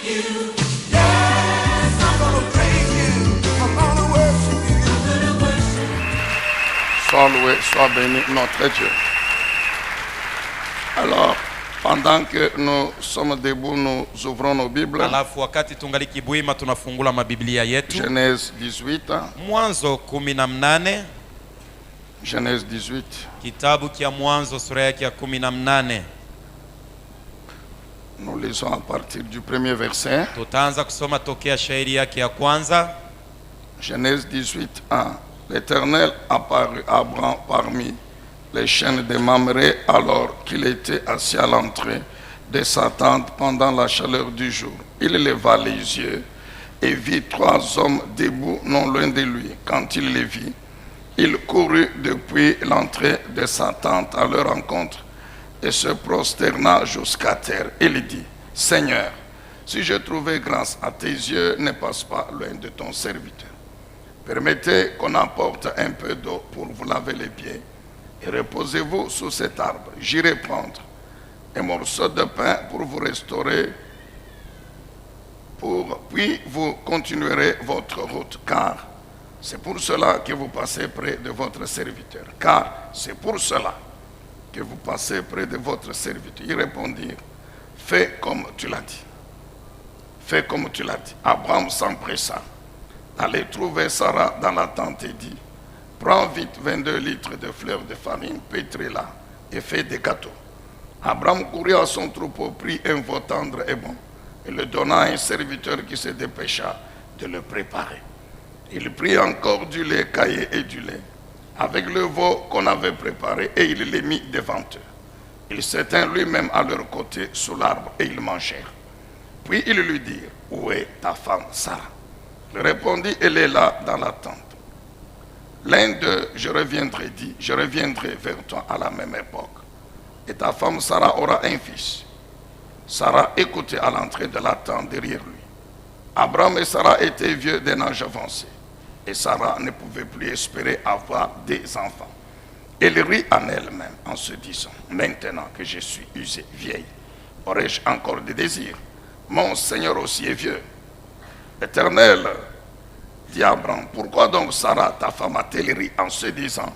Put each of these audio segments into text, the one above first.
you. Yes, I'm gonna praise you. I'm gonna worship you. I'm gonna worship you. Sois loué, sois béni notre Dieu. Alors, pendant que nous sommes debout, nous ouvrons nos Bibles. Alafu wakati tungali kibwima tunafungula mabiblia yetu. Genèse 18. Mwanzo 18. Genèse 18. Kitabu kia Mwanzo sura yake ya 18. Nous lisons à partir du premier verset. Tutaanza kusoma tokea shairi yake ya kwanza. Genèse 18, 1. L'Éternel apparut à Abraham parmi les chênes de Mamré alors qu'il était assis à l'entrée de sa tente pendant la chaleur du jour. Il leva les yeux et vit 3 hommes debout non loin de lui. Quand il les vit, il courut depuis l'entrée de sa tente à leur rencontre et se prosterna jusqu'à terre. Il dit, Seigneur, si j'ai trouvé grâce à tes yeux, ne passe pas loin de ton serviteur. Permettez qu'on apporte un peu d'eau pour vous laver les pieds et reposez-vous sous cet arbre. J'irai prendre un morceau de pain pour vous restaurer, puis vous continuerez votre route, car c'est pour cela que vous passez près de votre serviteur. Car c'est pour cela que vous passez près de votre serviteur. Ils répondirent, fais comme tu l'as dit. Fais comme tu l'as dit. Abraham s'empressa d'aller trouver Sarah dans la tente et dit, prends vite 22 litres de fleurs de farine, pétris-la et fais des gâteaux. Abraham courut à son troupeau, prit un veau tendre et bon, et le donna à un serviteur qui se dépêcha de le préparer. Il prit encore du lait caillé et du lait, avec le veau qu'on avait préparé, et il les mit devant eux. Il s'étint lui-même à leur côté sous l'arbre, et ils mangèrent. Puis ils lui dirent, où est ta femme Sarah? Il répondit, elle est là dans la tente. L'un d'eux, je reviendrai, dit, je reviendrai vers toi à la même époque. Et ta femme Sarah aura un fils. Sarah écoutait à l'entrée de la tente derrière lui. Abraham et Sarah étaient vieux d'un âge avancé. Et Sarah ne pouvait plus espérer avoir des enfants. Elle rit en elle-même en se disant, maintenant que je suis usée, vieille, aurais-je encore des désirs? Mon Seigneur aussi est vieux. L'Éternel dit à Abraham, pourquoi donc Sarah, ta femme, a-t-elle ri en se disant,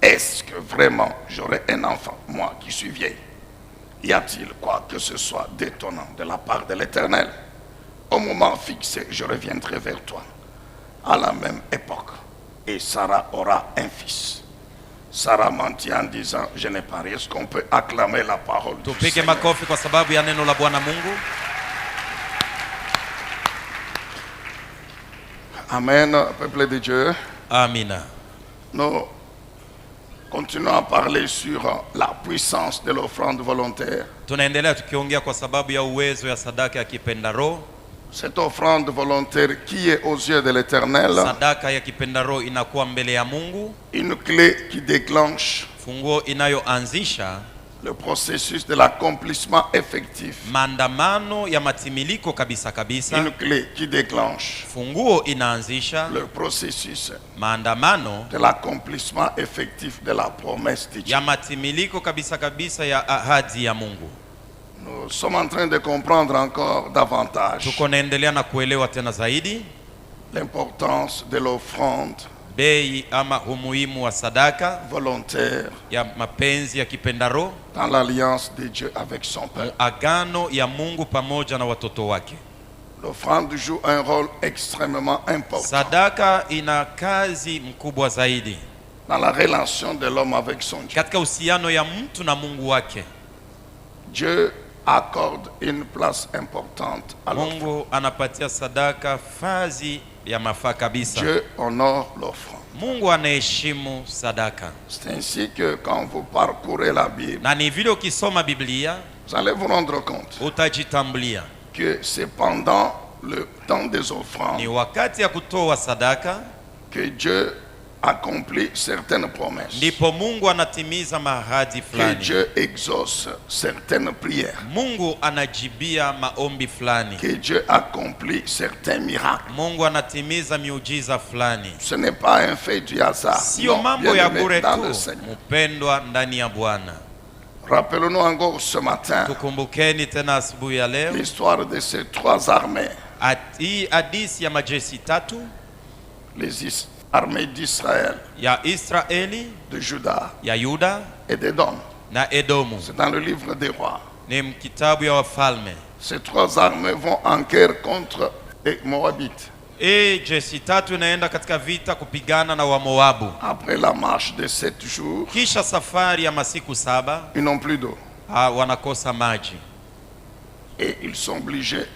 est-ce que vraiment j'aurai un enfant, moi qui suis vieille? Y a-t-il quoi que ce soit d'étonnant de la part de l'Éternel? Au moment fixé, je reviendrai vers toi à la même époque, et Sarah aura un fils. Sarah mentit en disant, je n'ai pas ri. Est-ce qu'on peut acclamer la parole du Tupige Seigneur? makofi kwa sababu ya neno la Bwana Mungu. Amen, peuple de Dieu. Amina. Nous continuons à parler sur la puissance de l'offrande volontaire. Tunaendelea tukiongea kwa sababu ya uwezo ya sadaka ya kipenda roho. Cette offrande volontaire qui est aux yeux de l'Éternel, Sadaka ya kipenda roho inakuwa mbele ya Mungu, une clé qui déclenche funguo inayoanzisha le processus de l'accomplissement effectif. maandamano ya matimiliko kabisa kabisa. Une clé qui déclenche Funguo inaanzisha le processus maandamano de l'accomplissement effectif de la promesse de Dieu. ya matimiliko kabisa kabisa ya ahadi ya Mungu. Nous sommes en train de comprendre encore davantage Tuko naendelea na kuelewa tena zaidi l'importance de l'offrande bei ama umuhimu wa sadaka volontaire ya mapenzi ya kipenda roho dans l'alliance de Dieu avec son peuple. agano ya Mungu pamoja na watoto wake. L'offrande joue un rôle extrêmement important Sadaka ina kazi mkubwa zaidi dans la relation de l'homme avec son Dieu. katika uhusiano ya mtu na Mungu wake. Dieu accorde une place importante à l'offrande. Mungu anapatia sadaka fazi ya mafaa kabisa. Dieu honore l'offrande. Mungu anaheshimu sadaka. C'est ainsi que quand vous parcourez la Bible, Na ni vile ukisoma Biblia vous allez vous rendre compte utajitambulia que c'est pendant le temps des offrandes ni wakati ya kutoa sadaka que Dieu accomplit certaines promesses, ndipo Mungu anatimiza mahadi que fulani. Dieu exauce certaines prières, Mungu anajibia maombi fulani. que Dieu accomplit certains miracles. Mungu anatimiza miujiza fulani. Ce n'est pas un fait du hasard. Sio Non, mambo ya bien-aimé bure dans le tu, Seigneur. mpendwa ndani ya Bwana. Rappelons-nous encore ce matin Tukumbukeni tena asubuhi ya leo l'histoire de ces trois armées, hii hadithi ya majeshi tatu les armées d'Israël, ya Israeli, de Juda ya Yuda et d'Édom. na Edomu. C'est dans le livre des rois. Ni kitabu ya Wafalme. Ces trois armées vont en guerre contre les Moabites. Jeshi tatu inaenda katika vita kupigana na Wamoabu. Après la marche de 7 jours, Kisha safari ya masiku 7 ils n'ont plus d'eau. wanakosa maji Et ils sont obligés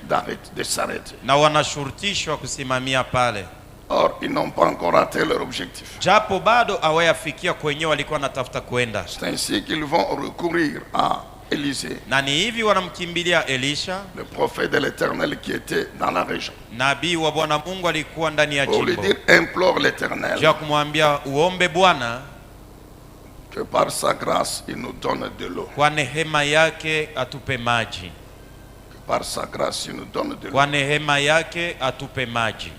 de s'arrêter. na wanashurutishwa kusimamia pale, Or, ils n'ont pas encore atteint leur objectif. japo bado hawayafikia kwenye walikuwa natafuta kwenda. C'est ainsi qu'ils vont recourir à Élisée, Na ni hivi wanamkimbilia Elisha, le prophète de l'Éternel qui était dans la région, nabii wa Bwana Mungu alikuwa ndani ya pour lui jimbo, dire, implore l'Éternel juu ya kumwambia uombe Bwana que par sa grâce, il nous donne de l'eau. kwa neema yake atupe maji, Que par sa grâce, il nous donne de l'eau. kwa neema yake atupe maji.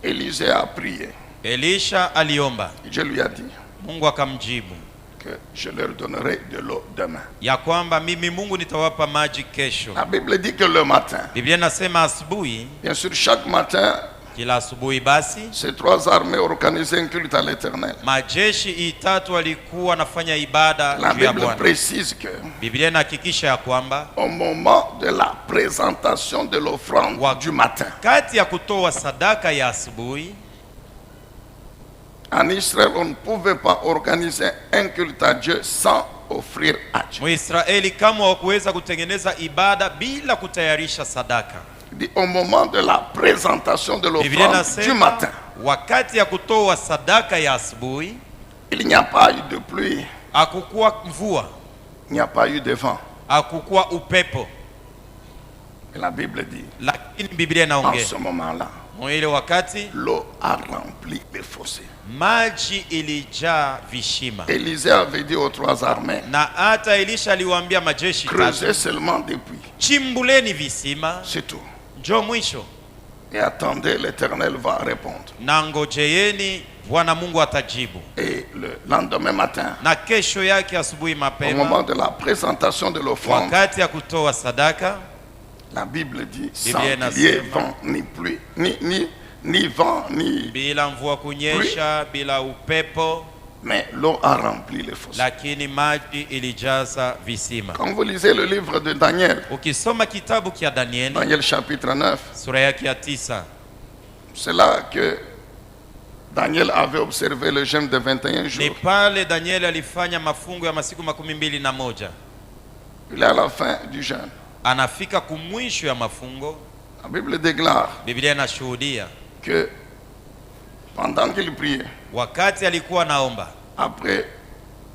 Élisée a prié. Elisha aliomba, Dieu lui a dit Mungu akamjibu que je leur donnerai de l'eau demain. ya kwamba mimi Mungu nitawapa maji kesho. La Bible dit que le matin, Biblia inasema asubuhi, bien sûr, chaque matin, kila asubuhi basi ces trois armées organisaient un culte à l'Éternel. majeshi itatu walikuwa wanafanya ibada La juu ya Bible Bwana. précise que Biblia inahakikisha ya kwamba au moment de la présentation de l'offrande du matin, kati ya kutoa sadaka ya asubuhi en Israël, on ne pouvait pas organiser un culte à Dieu sans offrir à Dieu. Mwisraeli kama hawakuweza kutengeneza ibada bila kutayarisha sadaka. Il dit, au moment de la présentation de Biblia l'offrande du inasema matin, wakati ya kutoa sadaka ya asubuhi il n'y a pas eu de pluie, hakukuwa mvua, il n'y a pas eu de vent. hakukuwa upepo, Et la Bible dit, lakini Biblia en inaongea ce moment-là, mwile wakati l'eau a rempli les fossés. maji ilijaa vishima, Élisée avait dit aux trois armées, na hata Elisha aliwaambia majeshi creusez tatu, seulement des puits, chimbuleni visima, c'est tout. njoo mwisho Et attendez, l'Éternel va répondre. na ngojeeni, Bwana Mungu atajibu. Et le lendemain matin, Na kesho yake asubuhi au mapema, moment de la présentation de l'offrande, wakati ya kutoa sadaka, la Bible dit, sans Biblia qu'il y ait inasema, vent ni pluie, ni vent, ni... bila mvua kunyesha, bila upepo, Mais l'eau a rempli les fossés. lakini maji ilijaza visima. Quand vous lisez le livre de Daniel, Ukisoma kitabu kia Danieli Daniel chapitre 9, sura yake ya 9, c'est là que Daniel avait observé le jeûne de 21 ni jours. pale Danieli alifanya mafungo ya masiku 21. Il est à la fin du jeûne. Anafika kumwisho ya mafungo, La Bible déclare Biblia inashuhudia que pendant qu'il priait, wakati alikuwa naomba, après, le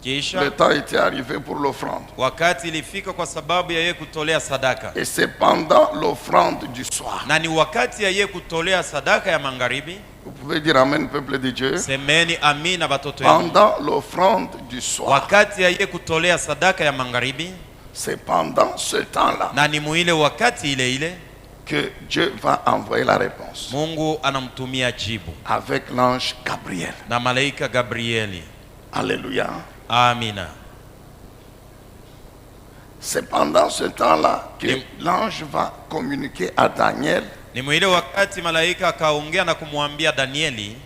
kisha temps était arrivé pour l'offrande. wakati ilifika kwa sababu ya yeye kutolea sadaka, Et c'est pendant l'offrande du soir. na ni wakati ya yeye kutolea sadaka ya magharibi. Vous pouvez dire Amen, peuple de Dieu. Semeni amina batoto yangu. Pendant l'offrande du soir. Wakati ya yeye kutolea sadaka ya magharibi, C'est pendant ce temps-là na ni muile wakati ile ile que Dieu va envoyer la réponse Mungu anamtumia jibu avec l'ange Gabriel. na malaika Gabrieli. Alléluia. Amina. C'est pendant ce temps-là que Et- l'ange va communiquer à Daniel Ni muile wakati malaika akaongea na kumwambia Danieli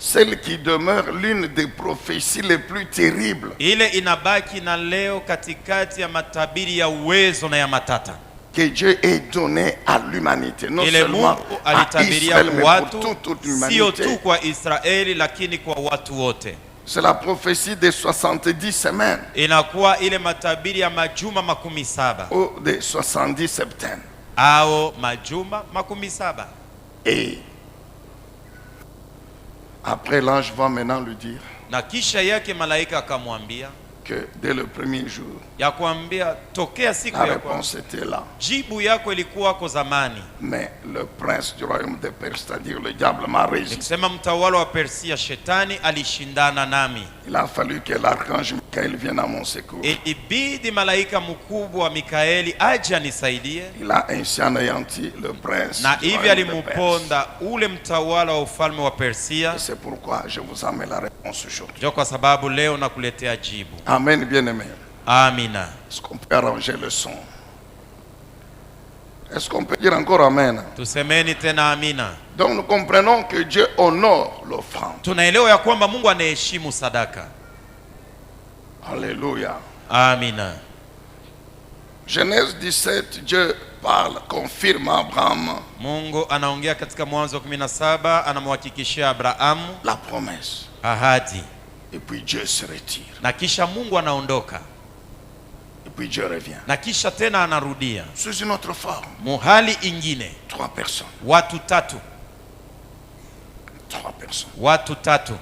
celle qui demeure l'une des prophéties les plus terribles ile inabaki na leo katikati ya matabiri ya uwezo na ya matata que Dieu ait donné à l'humanité. Non ile seulement Mungu à alitabiria Israël, mais watu, pour toute sio l'humanité. tu kwa Israeli lakini kwa watu wote. C'est la prophétie des 70 semaines Inakuwa ile matabiri ya majuma 17 ou des 70 septembre. au majuma 17. Et après, l'ange va maintenant lui dire Na kisha yake malaika akamwambia que dès le premier jour, ya kuambia tokea siku la ya kwanza réponse était là. jibu yako ilikuwa kwa zamani. Mais le prince du royaume de Perse, c'est-à-dire le diable, m'a résisté. Nikisema mtawala wa Persia shetani alishindana nami, Il a fallu que l'archange qu'il vienne à mon secours. ilibidi malaika mkubwa wa Mikaeli aje anisaidie, Il a ainsi anéanti le prince na du hivi royaume de Perse. alimuponda ule mtawala wa ufalme wa Persia. Et c'est pourquoi je vous amène la réponse aujourd'hui. Ndio kwa sababu leo nakuletea jibu. Amen, bien-aimé. Amina. Est-ce qu'on peut arranger le son? Est-ce qu'on peut dire encore Amen? Tusemeni tena amina. Donc nous comprenons que Dieu honore l'offrande. Tunaelewa ya kwamba Mungu anaheshimu sadaka. Alléluia. Amina. Genèse 17, Dieu parle, confirme à Abraham Mungu anaongea katika Mwanzo 17, anamhakikishia Abrahamu la promesse. ahadi, Et puis Dieu se retire. na kisha Mungu anaondoka, Et puis Dieu revient. na kisha tena anarudia Sous une autre forme. muhali ingine. 3 personnes. Watu tatu, 3 personnes. watu tatu.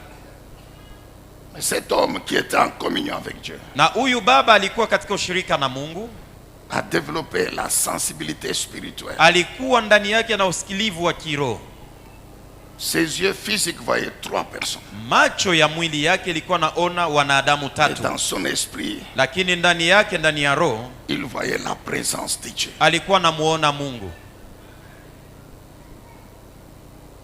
Mais cet homme qui était en communion avec Dieu Na huyu baba alikuwa katika ushirika na Mungu, a développé la sensibilité spirituelle. alikuwa ndani yake na usikilivu wa kiroho. Ses yeux physiques voyaient 3 personnes. Macho ya mwili yake ilikuwa naona wanadamu Et tatu, dans son esprit, lakini ndani yake, ndani ya roho, il voyait la présence de Dieu. alikuwa namuona Mungu.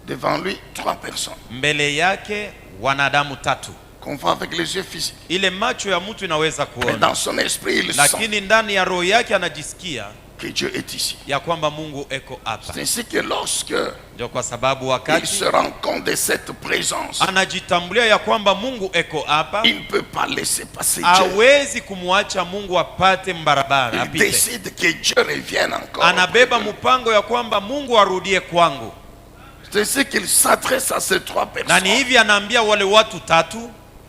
Devant lui, 3 personnes. Mbele yake wanadamu tatu. Qu'on voit avec les yeux physiques. Ile macho ya mtu inaweza Mais kuona, dans son esprit, il sent lakini ndani ya roho yake anajisikia que Dieu est ici. ya kwamba Mungu eko hapa. C'est ainsi que lorsque Ndio kwa sababu il wakati se rend compte de cette présence, anajitambulia ya kwamba Mungu eko hapa, il ne peut pas laisser passer Dieu. hawezi kumwacha Mungu apate mbarabara Il apite. décide que Dieu revienne encore. Anabeba mpango ya kwamba Mungu arudie kwangu, C'est ainsi qu'il s'adresse à ces 3 na personnes. ni hivi anaambia wale watu tatu,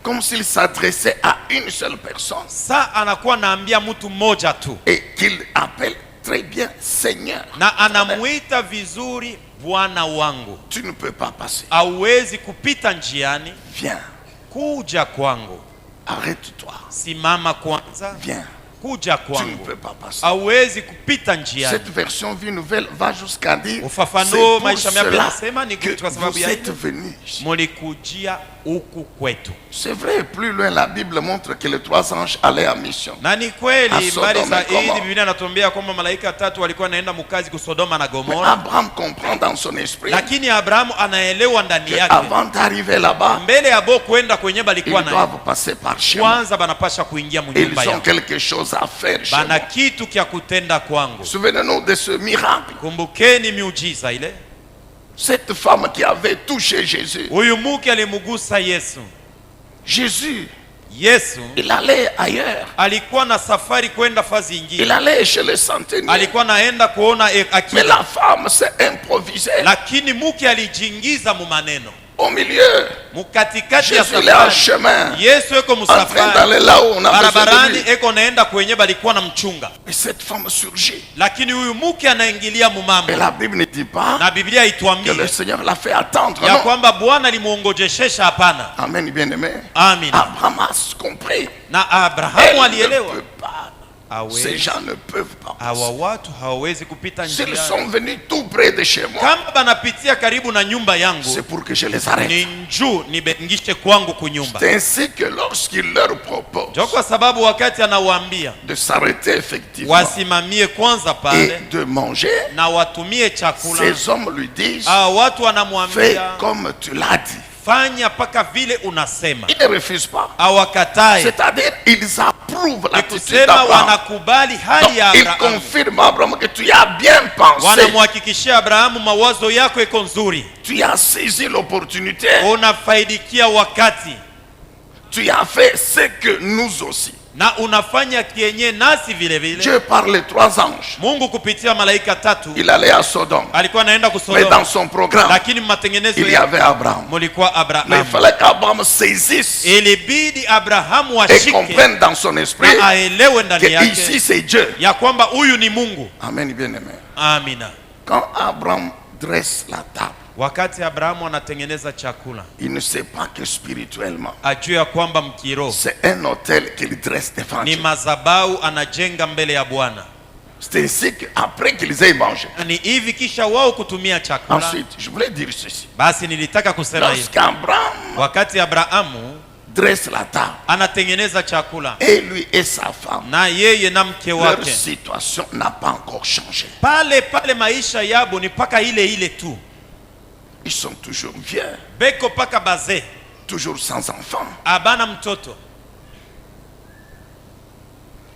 Comme s'il s'adressait à une seule personne. saa anakuwa naambia mtu mmoja tu, Et qu'il appelle très bien Seigneur. na anamuita vizuri Bwana wangu. Tu ne peux pas passer. Hauwezi kupita njiani, Viens. kuja kwangu. Arrête-toi. Simama kwanza, Viens. kuja Tu ne kwangu. peux pas passer. Hauwezi kupita njiani. Cette version Vie Nouvelle va jusqu'à dire c'est Ufafanuo pour maisha mapya cela nasema ni que kwa sababu vous ya êtes hilo venus ici. mulikujia huku kwetu. C'est vrai, plus loin la Bible montre que les 3 anges allaient en mission. Na ni kweli A Sodoma mbali na zaidi Gomora. Biblia inatuambia kwamba malaika tatu walikuwa wanaenda mkazi ku Sodoma na Mais Gomora, Abraham comprend dans son esprit lakini Abrahamu anaelewa ndani yake, qu'avant d'arriver là-bas, mbele ya bo kwenda kwenye ils balikuwa na doivent passer par chez moi. kwanza banapasha kuingia munyumba Ils ont yao, quelque chose à faire chez bana moi. kitu kya kutenda kwangu. Souvenez-nous de ce miracle. Kumbukeni miujiza ile, Cette femme qui avait touché Jésus. huyu mke alimugusa Yesu. Jésus, Yesu il allait ailleurs. alikuwa na safari kwenda fazi Il ingine, allait chez le centenier. alikuwa naenda kuona Mais akida, la femme s'est improvisée lakini mke alijiingiza mu maneno au milieu. mukatikati ya Jésus est en safari. chemin, Yesu eko en train musafari d'aller là-haut. On a besoin de barabarani, lui. eko naenda kwenye balikuwa na mchunga, Et cette femme surgit. lakini huyu mke anaingilia mumambo, Et la Bible ne dit pas na Biblia que haituambie le Seigneur l'a fait attendre. ya Non. kwamba Bwana alimuongojeshesha. Hapana, Amen, bien-aimé. amina. Abraham a compris. Na Elle Abrahamu ne alielewa peut pas. Ces hawezi, gens ne peuvent pas hawa passer. watu hawawezi kupita S'ils njia. sont venus tout près de chez moi, Kama banapitia karibu na nyumba c'est yangu, pour que je les arrête. ni njuu nibengishe kwangu kunyumba. C'est ainsi que lorsqu'il leur propose Ndio kwa sababu wakati anawaambia de s'arrêter effectivement wasimamie kwanza et pale de manger, na watumie chakula, ces hommes lui disent, hawa watu fais wanamwambia comme tu l'as dit. fanya paka vile unasema. Ils ne refusent pas. Hawakatai, C'est-à-dire, ils approuvent ni l'attitude kusema d'Abraham. wanakubali Donc, hali ya ils Abrahamu, confirment à Abraham que tu as bien pensé. wanamhakikishia Abrahamu mawazo yako iko nzuri, Tu as saisi l'opportunité. unafaidikia wakati Tu as fait ce que nous aussi. na unafanya kienye nasi vile vile. Dieu par les 3 anges, Mungu kupitia malaika tatu il allait à Sodome. alikuwa anaenda Mais kusodoma, dans son programme, lakini matengenezo il y avait Abraham. mulikuwa Mais il Abrahamu. fallait qu'Abraham saisisse Ilibidi Abrahamu et ashike comprenne dans son esprit na aelewe ndani que ici yake c'est Dieu. ya kwamba huyu ni Mungu. Amen, bien-aimé. Amina. Quand Abraham dresse la table, Wakati Abrahamu anatengeneza chakula, il ne sait pas que spirituellement, ajue ya kwamba mkiroho c'est un hôtel qu'il dresse devant ni Dieu. madhabahu anajenga mbele ya Bwana. C'est ainsi qu'après qu'ils aient mangé. Ni hivi kisha wao kutumia chakula. Ensuite, je voulais dire ceci. Basi nilitaka kusema hivi, Lorsqu'Abraham wakati Abrahamu dresse la table. anatengeneza chakula, Et lui et sa femme, na yeye na mke leur wake. situation n'a pas encore changé. Pale pale maisha yabo ni paka ile tu, Ils sont toujours vieux, beko paka baze, toujours sans enfants. abana mtoto.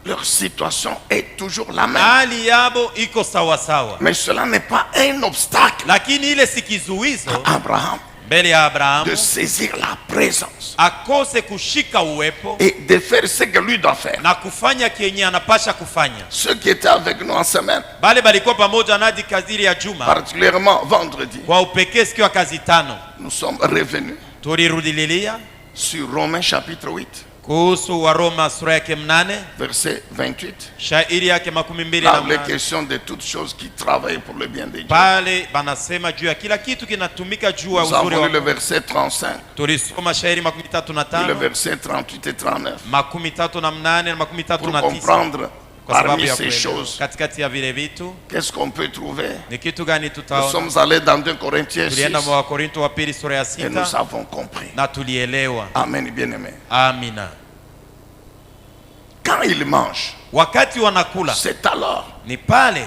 Leur situation est toujours la même. Hali yabo iko sawa sawa, Mais cela n'est pas un obstacle lakini ile si kizuizo à Abraham mbele ya Abrahamu de saisir la présence akose kushika uwepo et de faire ce que lui doit faire. na kufanya kenye anapasha kufanya. Ceux qui étaient avec nous en semaine, Bale balikuwa pamoja nadi kaziri ya juma, particulièrement vendredi, kwa upekee siku ya kazi tano, nous sommes revenus tulirudililia sur Romains chapitre 8, kuhusu Waroma sura yake 8 verset 28. shairi yake 28 Là, na les 8. questions de toutes choses qui travaillent pour le bien de Dieu. Pale banasema juu ya kila kitu kinatumika juu ya Nous avons uzuri lu wa. le verset 35, Tulisoma shairi 35 puis le verset 38 et 39 38 na pour 39 comprendre kwa sababu parmi ya ces kuelewa. choses Katikati ya vile vitu qu'est-ce qu'on peut trouver. ni kitu gani Nous tutaona? sommes allés dans 2 Corinthiens 6 Tulienda mwa Korinto wa pili sura ya et nous 6 avons compris. na tulielewa. Amen, bien-aimé. Amina. Quand il mange, Wakati wanakula c'est alors ni pale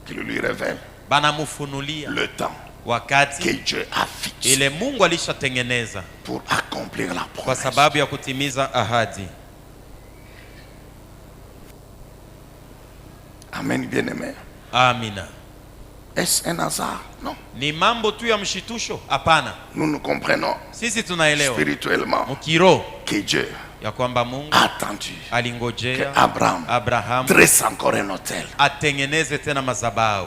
qu'il lui révèle banamufunulia le temps que wakati Dieu a fixé ile Mungu alishatengeneza pour accomplir la kwa promesse. sababu ya kutimiza ahadi. Amen, bien-aimé. Amina. Est-ce un hasard? Non. Ni mambo tu ya mshitusho? Hapana. Nous nous comprenons Sisi tunaelewa spirituellement mukiro que Dieu ya kwamba Mungu a attendu que alingojea Abraham Abrahamu dresse encore un autel. atengeneze tena madhabahu,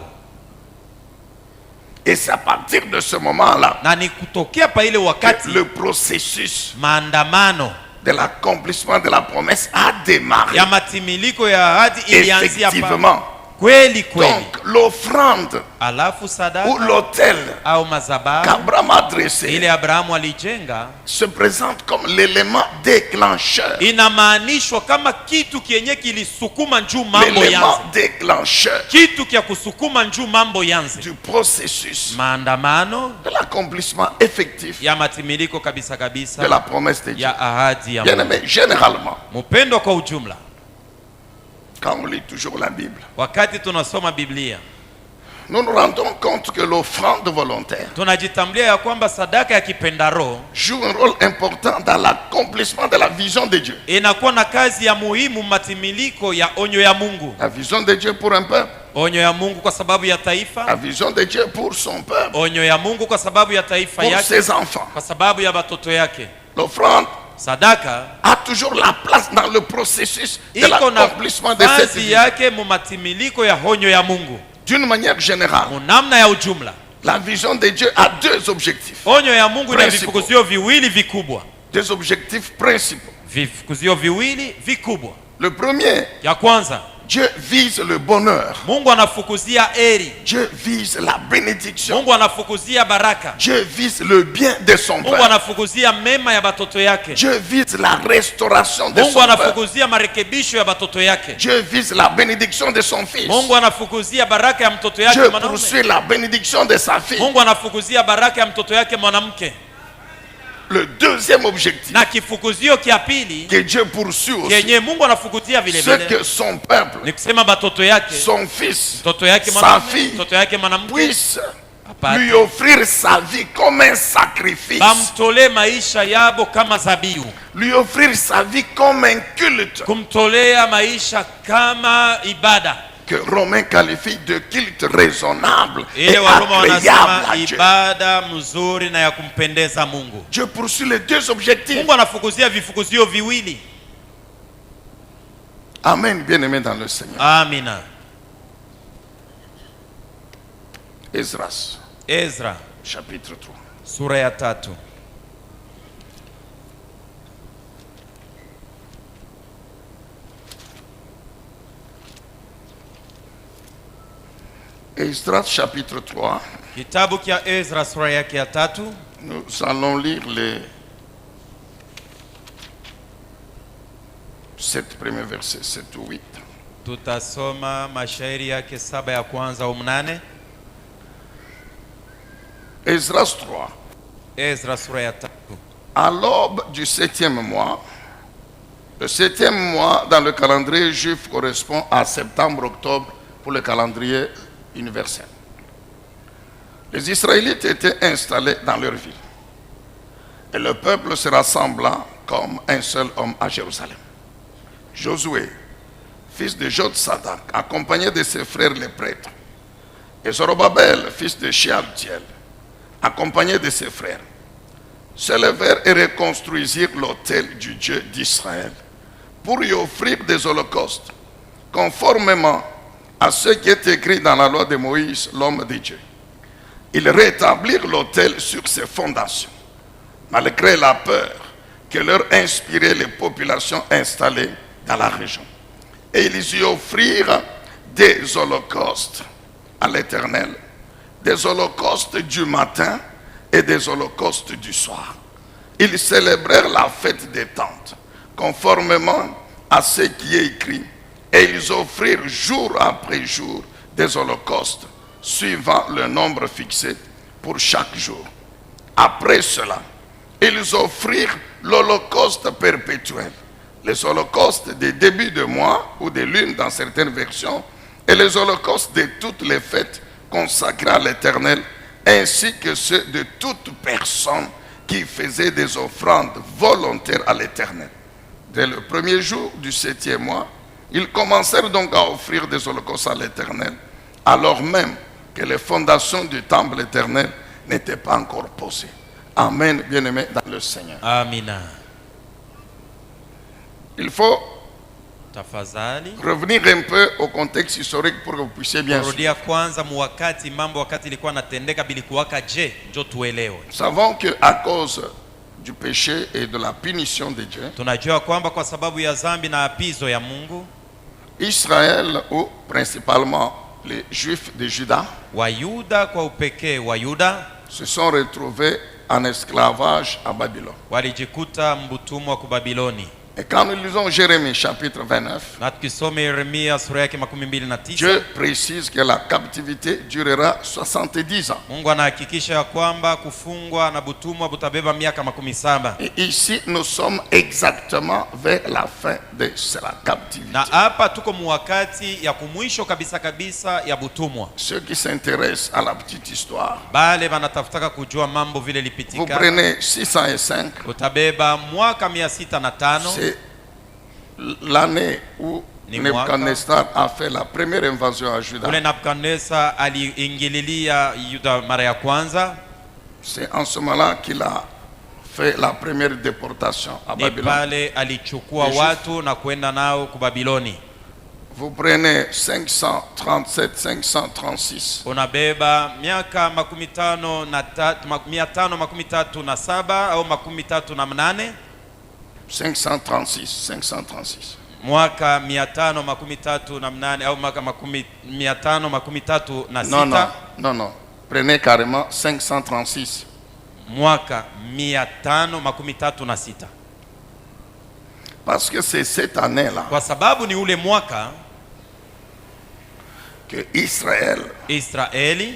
Et c'est à partir de ce moment-là na ni kutokea pa ile que wakati le processus maandamano de l'accomplissement de la promesse a démarré. ya matimiliko ya ahadi ilianzia pa Effectivement. kweli kweli. Donc, l'offrande Alafu ou sadaka l'autel au madhabahu qu'Abraham a dressé ile Abrahamu alijenga se présente comme l'élément déclencheur. inamaanishwa kama kitu kienye kilisukuma njuu mambo L'élément yanze, déclencheur kitu kya kusukuma njuu mambo yanze, du processus maandamano de l'accomplissement effectif ya matimiliko kabisa de kabisa la promesse de Dieu. ya ahadi ya Bien Mungu. aimé, généralement, Mpendwa, kwa ujumla, quand on lit toujours la Bible, wakati tunasoma Biblia nous nous rendons compte que l'offrande volontaire tunajitambulia ya kwamba sadaka ya kipenda roho joue un rôle important dans l'accomplissement de la vision de Dieu. inakuwa na kazi ya muhimu matimiliko ya onyo ya Mungu. La vision de Dieu pour un peuple, Onyo ya Mungu kwa sababu ya la taifa, vision de Dieu pour son peuple, onyo ya Mungu kwa sababu ya taifa pour yake, ses enfants. kwa sababu ya batoto yake. L'offrande Sadaka a toujours la place dans le processus de iko na l'accomplissement de cette kazi vision. yake mu matimiliko ya onyo ya Mungu. D'une manière générale, Mu namna ya ujumla, la vision de Dieu a deux objectifs. onyo ya Mungu ina Principal. vifukuzio viwili vikubwa, Deux objectifs principaux. vifukuzio viwili vikubwa. Le premier, Ya kwanza, Dieu vise le bonheur. Mungu anafukuzia eri, Dieu vise la bénédiction. Mungu anafukuzia baraka, Dieu vise le bien de son Mungu peuple. anafukuzia mema ya batoto yake, Dieu vise la restauration de Mungu son peuple. anafukuzia marekebisho ya batoto yake, Dieu vise la bénédiction de son fils. Mungu anafukuzia baraka ya mtoto yake Dieu mwanaume, poursuit la bénédiction de sa fille. Mungu anafukuzia baraka ya mtoto yake mwanamke. Le deuxième objectif Na kifukuzio kia pili que Dieu poursuit aussi, kenye Mungu anafukuzia vile c'est vile que son peuple, ni kusema batoto yake, son fils, mtoto yake sa mwanaume, fille mtoto yake mwanamke puisse apate lui offrir sa vie comme un sacrifice, bamtolee maisha yabo kama zabihu, lui offrir sa vie comme un culte kumtolea maisha kama ibada. que Romain qualifie de culte raisonnable et Ile Waroma agréable wanasema à Dieu. ibada mzuri na ya kumpendeza Mungu. Dieu poursuit les deux objectifs. Mungu anafukuzia vifukuzio viwili. Amen, bien-aimé dans le Seigneur. Amina. Esdras, Ezra chapitre 3. sura ya 3. Esdras, chapitre 3. Kitabu kia Ezra sura yake ya 3. Nous allons lire les 7 premiers versets, 7 ou 8. Tutasoma mashairi yake 7 ya kwanza au 8. Esdras 3, Ezra sura ya 3. À l'aube du 7e mois, le 7e mois dans le calendrier juif correspond à septembre-octobre pour le calendrier universel. Les Israélites étaient installés dans leur ville. Et le peuple se rassembla comme un seul homme à Jérusalem. Josué, fils de Jod-Sadak, accompagné de ses frères les prêtres, et Zorobabel, fils de Shealtiel, accompagné de ses frères, se levèrent et reconstruisirent l'autel du Dieu d'Israël pour y offrir des holocaustes, conformément à ce qui est écrit dans la loi de Moïse, l'homme de Dieu. Ils rétablirent l'autel sur ses fondations, malgré la peur que leur inspiraient les populations installées dans la région. Et ils y offrirent des holocaustes à l'Éternel, des holocaustes du matin et des holocaustes du soir. Ils célébrèrent la fête des tentes, conformément à ce qui est écrit, et ils offrirent jour après jour des holocaustes, suivant le nombre fixé pour chaque jour. Après cela, ils offrirent l'holocauste perpétuel, les holocaustes des débuts de mois ou de lune dans certaines versions, et les holocaustes de toutes les fêtes consacrées à l'Éternel, ainsi que ceux de toute personne qui faisait des offrandes volontaires à l'Éternel. Dès le premier jour du 7e mois, ils commencèrent donc à offrir des holocaustes à l'Éternel, alors même que les fondations du temple éternel n'étaient pas encore posées. Amen, bien-aimés dans le Seigneur. Amina. Il faut Tafadhali revenir un peu au contexte historique pour que vous puissiez bien suivre. kurudia kwanza muwakati mambo wakati ilikuwa natendeka bilikuwaka je njo tuelewe. Nous savons qu'à cause du péché et de la punition de Dieu, Tunajua kwamba kwa sababu ya dhambi na apizo ya Mungu, Israël, ou principalement les Juifs de Juda, Wayuda kwa upekee Wayuda se sont retrouvés en esclavage à Babylone. walijikuta mbutumwa ku Babiloni. Et quand nous lisons Jérémie chapitre 29, Na tukisome Yeremia sura yake 29, Dieu précise que la captivité durera 70 ans. Mungu anahakikisha ya kwamba kufungwa na butumwa butabeba miaka 70. Et ici, nous sommes exactement vers la fin de la captivité. Na hapa tuko muwakati ya kumwisho kabisa kabisa ya butumwa. Ceux qui s'intéressent à la petite histoire, Bale banatafutaka kujua mambo vile vous lipitika. prenez 605, Utabeba mwaka 605. c'est l'année où Ni Nebuchadnezzar a fait la première invasion à Juda. Ule Nebukadneza aliingililia Yuda mara ya kwanza. C'est en ce moment-là qu'il a fait la première déportation à Ni Babylone. pale alichukua Les watu na kwenda nao ku Babiloni. Vous prenez 537, 536. Unabeba miaka 537 au 38. 536. Mwaka 538 au mwaka 536. Non. Prenez carrément 536. Mwaka 536. Parce que c'est cette année-là Kwa sababu ni ule mwaka que Israël Israeli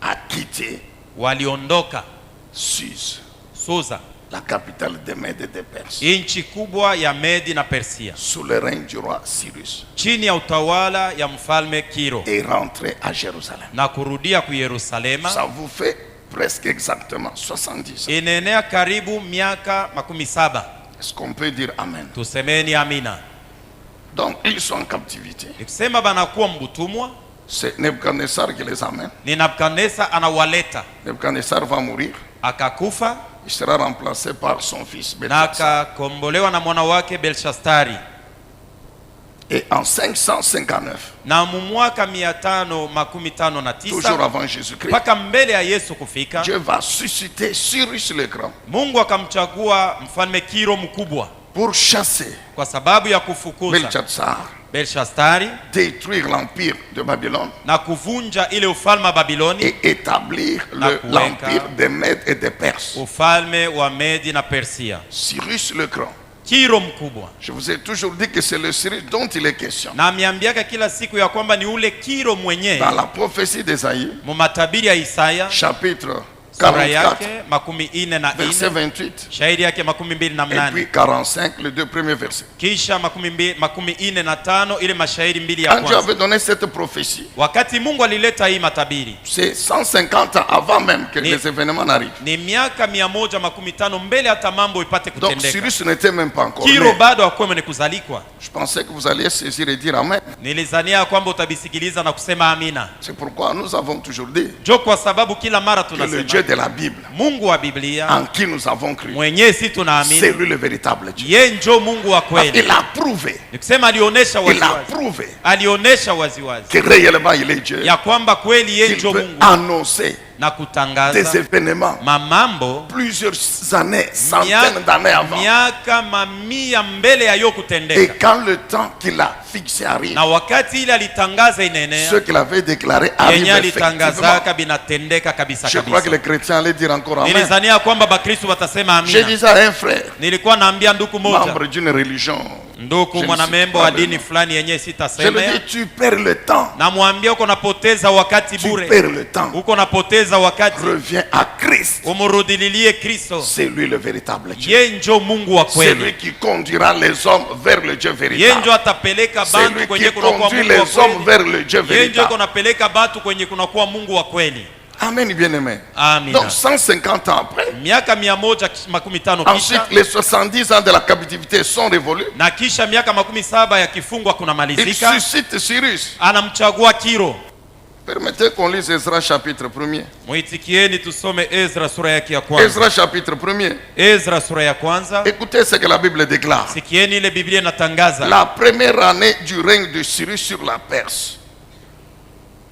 a quitté waliondoka Suse, Susa, la capitale des Mèdes et des Perses, nchi kubwa ya Medi na Persia, sous le règne du roi Cyrus, chini ya utawala ya mfalme Kiro, et rentré à Jérusalem. na kurudia ku Yerusalema. Ça vous fait presque exactement 70 ans. Inenea karibu miaka 70. Est-ce qu'on peut dire Amen? Tusemeni amina. Donc ils sont en captivité. Nikusema banakuwa mbutumwa, C'est Nebuchadnezzar qui les amène. ni Nebukadneza anawaleta, Nebuchadnezzar va mourir. akakufa Il sera remplacé par son fils na Belshazar. akakombolewa na mwana wake Belshastari. Et en 559, Na mu mwaka toujours 559 avant Jésus-Christ, mpaka mbele ya Yesu kufika, Dieu va susciter Cyrus le Grand Mungu akamchagua mfalme Kiro mkubwa pour chasser kwa sababu ya kufukuza Belshazar, Belshastari détruire l'empire de Babylone na kuvunja ile ufalme wa Babiloni, et établir l'empire des Mèdes et des Perses. ufalme wa Medi na Persia. Cyrus le Grand. Kiro mkubwa. Je vous ai toujours dit que c'est le Cyrus dont il est question. Na miambiaka kila siku ya kwamba ni ule Kiro mwenye Dans la prophétie d'Ésaïe, mu matabiri ya Isaya chapitre sura 44, yake makumi ine na verset ine 28, shairi yake makumi mbili na et mnane puis 45, les deux premiers versets. kisha makumi ine na tano ile mashairi mbili ya Quand Dieu kwanza. avait donné cette prophétie, Wakati Mungu alileta hii matabiri c'est 150 ans avant même que Ni- les événements n'arrivent. ni miaka 115 mbele hata mambo ipate Donc kutendeka. Cyrus n'était même pas encore Kiro né. bado hakuwa mwenye kuzalikwa. Je pensais que vous alliez saisir et dire Amen. Nilizania kwamba utabisikiliza na kusema amina. C'est pourquoi nous avons toujours dit Jo, kwa sababu kila mara que le Dieu tunasema de la Bible, Mungu wa Biblia en qui nous avons cru, mwenyewe si c'est tunaamini lui le véritable Dieu. ye njo Mungu wa kweli. Il a prouvé, Nikusema alionyesha il a waziwazi, prouvé alionyesha waziwazi que réellement il est Dieu. ya kwamba kweli ye Il njo peut Mungu annoncer na des kutangaza événements mamambo plusieurs années, centaines d'années avant. miaka mamia mbele ya yo Et kutendeka, quand le temps qu'il a fixé arrive, na wakati ile alitangaza inaenea, ce qu'il avait déclaré yenye arrive alitangazaka effectivement. binatendeka kabisa Je crois que kabisa. les chrétiens allaient dire encore Amen. Nilizania kwamba Bakristo watasema J'ai amina. dit ça à un frère, Nilikuwa naambia ndugu moja, membre d'une religion. ndugu Je ne mwanamembo sais wa pas le dini nom. fulani yenye Je lui sitasema, dis, tu perds le temps. namwambia uko napoteza wakati Tu bure, perds le temps. uko napoteza wakati, Reviens à Christ. umurudililie Kristo. C'est lui le véritable Dieu. Ye njo Mungu wa C'est lui kweli, qui conduira les hommes vers le Dieu ye véritable. njo atapeleka C'est bantu lui kwenye qui kunakuwa conduit Mungu wa les hommes kweli, vers le Dieu ye njo iko véritable. napeleka batu kwenye kunakuwa Mungu wa kweli. Amen, bien-aimé. Amina. Donc 150 ans après, Miaka 115 ensuite kisha les 70 ans de la captivité sont révolus. na kisha miaka 17 ya kifungwa Il kunamalizika, suscite Cyrus. anamchagua Kiro. Permettez qu'on lise Ezra chapitre 1er. Mwitikieni tusome Ezra sura yake ya kwanza. Ezra chapitre 1er. Ezra sura ya kwanza. Écoutez ce que la Bible déclare. Sikieni ile Biblia inatangaza. La première année du règne de Cyrus sur la Perse.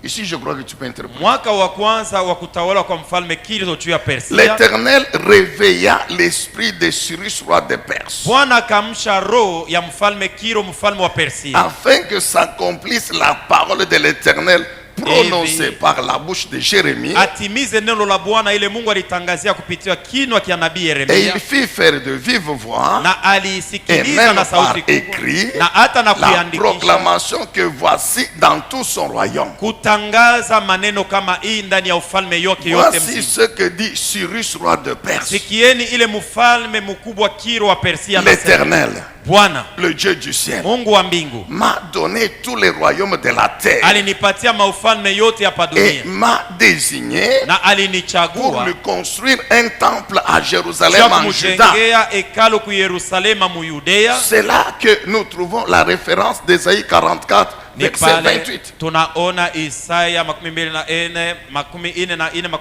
Ici, je crois que tu peux interpréter. Mwaka wa kwanza wa kutawala kwa mfalme Kiro juu ya Persia, L'Éternel réveilla l'esprit de Cyrus, roi de Perse, Bwana akamsha roho ya mfalme Kiro, mfalme wa Persia, afin que s'accomplisse la parole de l'Éternel prononcée Hivi. par la bouche de Jérémie. atimize neno la Bwana ile Mungu alitangazia kupitia kinywa kia nabii Et Yeremia, il fit faire de vive voix na et alisikiliza même na par sauti kubwa, écrit na hata na la kuiandikisha, proclamation que voici dans tout son royaume. kutangaza maneno kama hii ndani ya ufalme yote yote Voici mzima. ce que dit Cyrus, roi de Perse. Sikieni ile mfalme mkubwa Kiro wa Persia anasema, L'Éternel, Bwana le Dieu du ciel, Mungu wa mbingu m'a donné tous les royaumes de la terre alinipatia maufalme yote hapa et dunia m'a désigné na pour alinichagua lui construire un temple à juu ya Jérusalem en Juda. kumjengea hekalu ku Yerusalema mu Yudea. C'est là que nous trouvons la référence d'Ésaïe 44, Ni verset pale 28. tunaona Isaya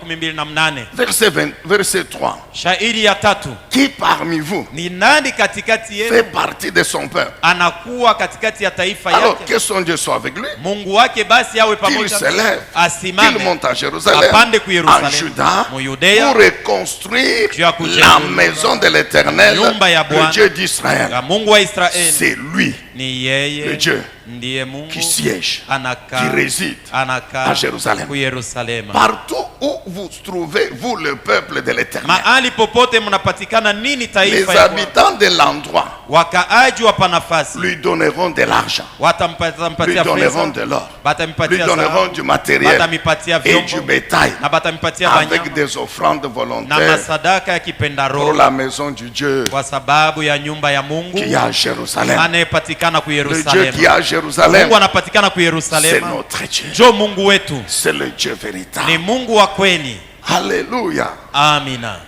24:28. Verset 3. Shairi ya tatu, Qui parmi vous ni nani katikati fait yenu partie de son peuple? anakuwa katikati ya taifa Alors yake? que son Dieu soit avec lui, Mungu wake basi awe qu'il pamoja se naye, lève, qu'il asimame monte à Jérusalem, apande ku en Yerusalemu Juda, mu Yudea, pour reconstruire juu ya kujenga la maison de l'Éternel, nyumba ya le Bwana, Dieu d'Israël. ya Mungu wa Israeli. C'est lui Ni le yeye Dieu ndiye Mungu qui siège, anakaa qui réside anakaa à Jérusalem. ku Yerusalema. Partout où vous trouvez, vous, le peuple de l'Éternel, Mahali popote mnapatikana nini les taifa ya Bwana, habitants de l'endroit wakaaji wa panafasi lui donneront de l'argent, lui watampatia donneront pesa, de l'or, lui batamipatia donneront dhahabu, du matériel batamipatia et du vyombo bétail na batamipatia avec wanyama des offrandes na volontaires masadaka ya kipenda pour roho la maison du Dieu kwa sababu ya nyumba ya Mungu qui est à Jérusalem. anayepatikana ku Le Dieu qui est Yerusalema. à Jérusalem, Mungu anapatikana ku c'est Yerusalema, notre Dieu. njo Mungu wetu, C'est le Dieu ni véritable. Mungu wa kweli. Alléluia. Amina.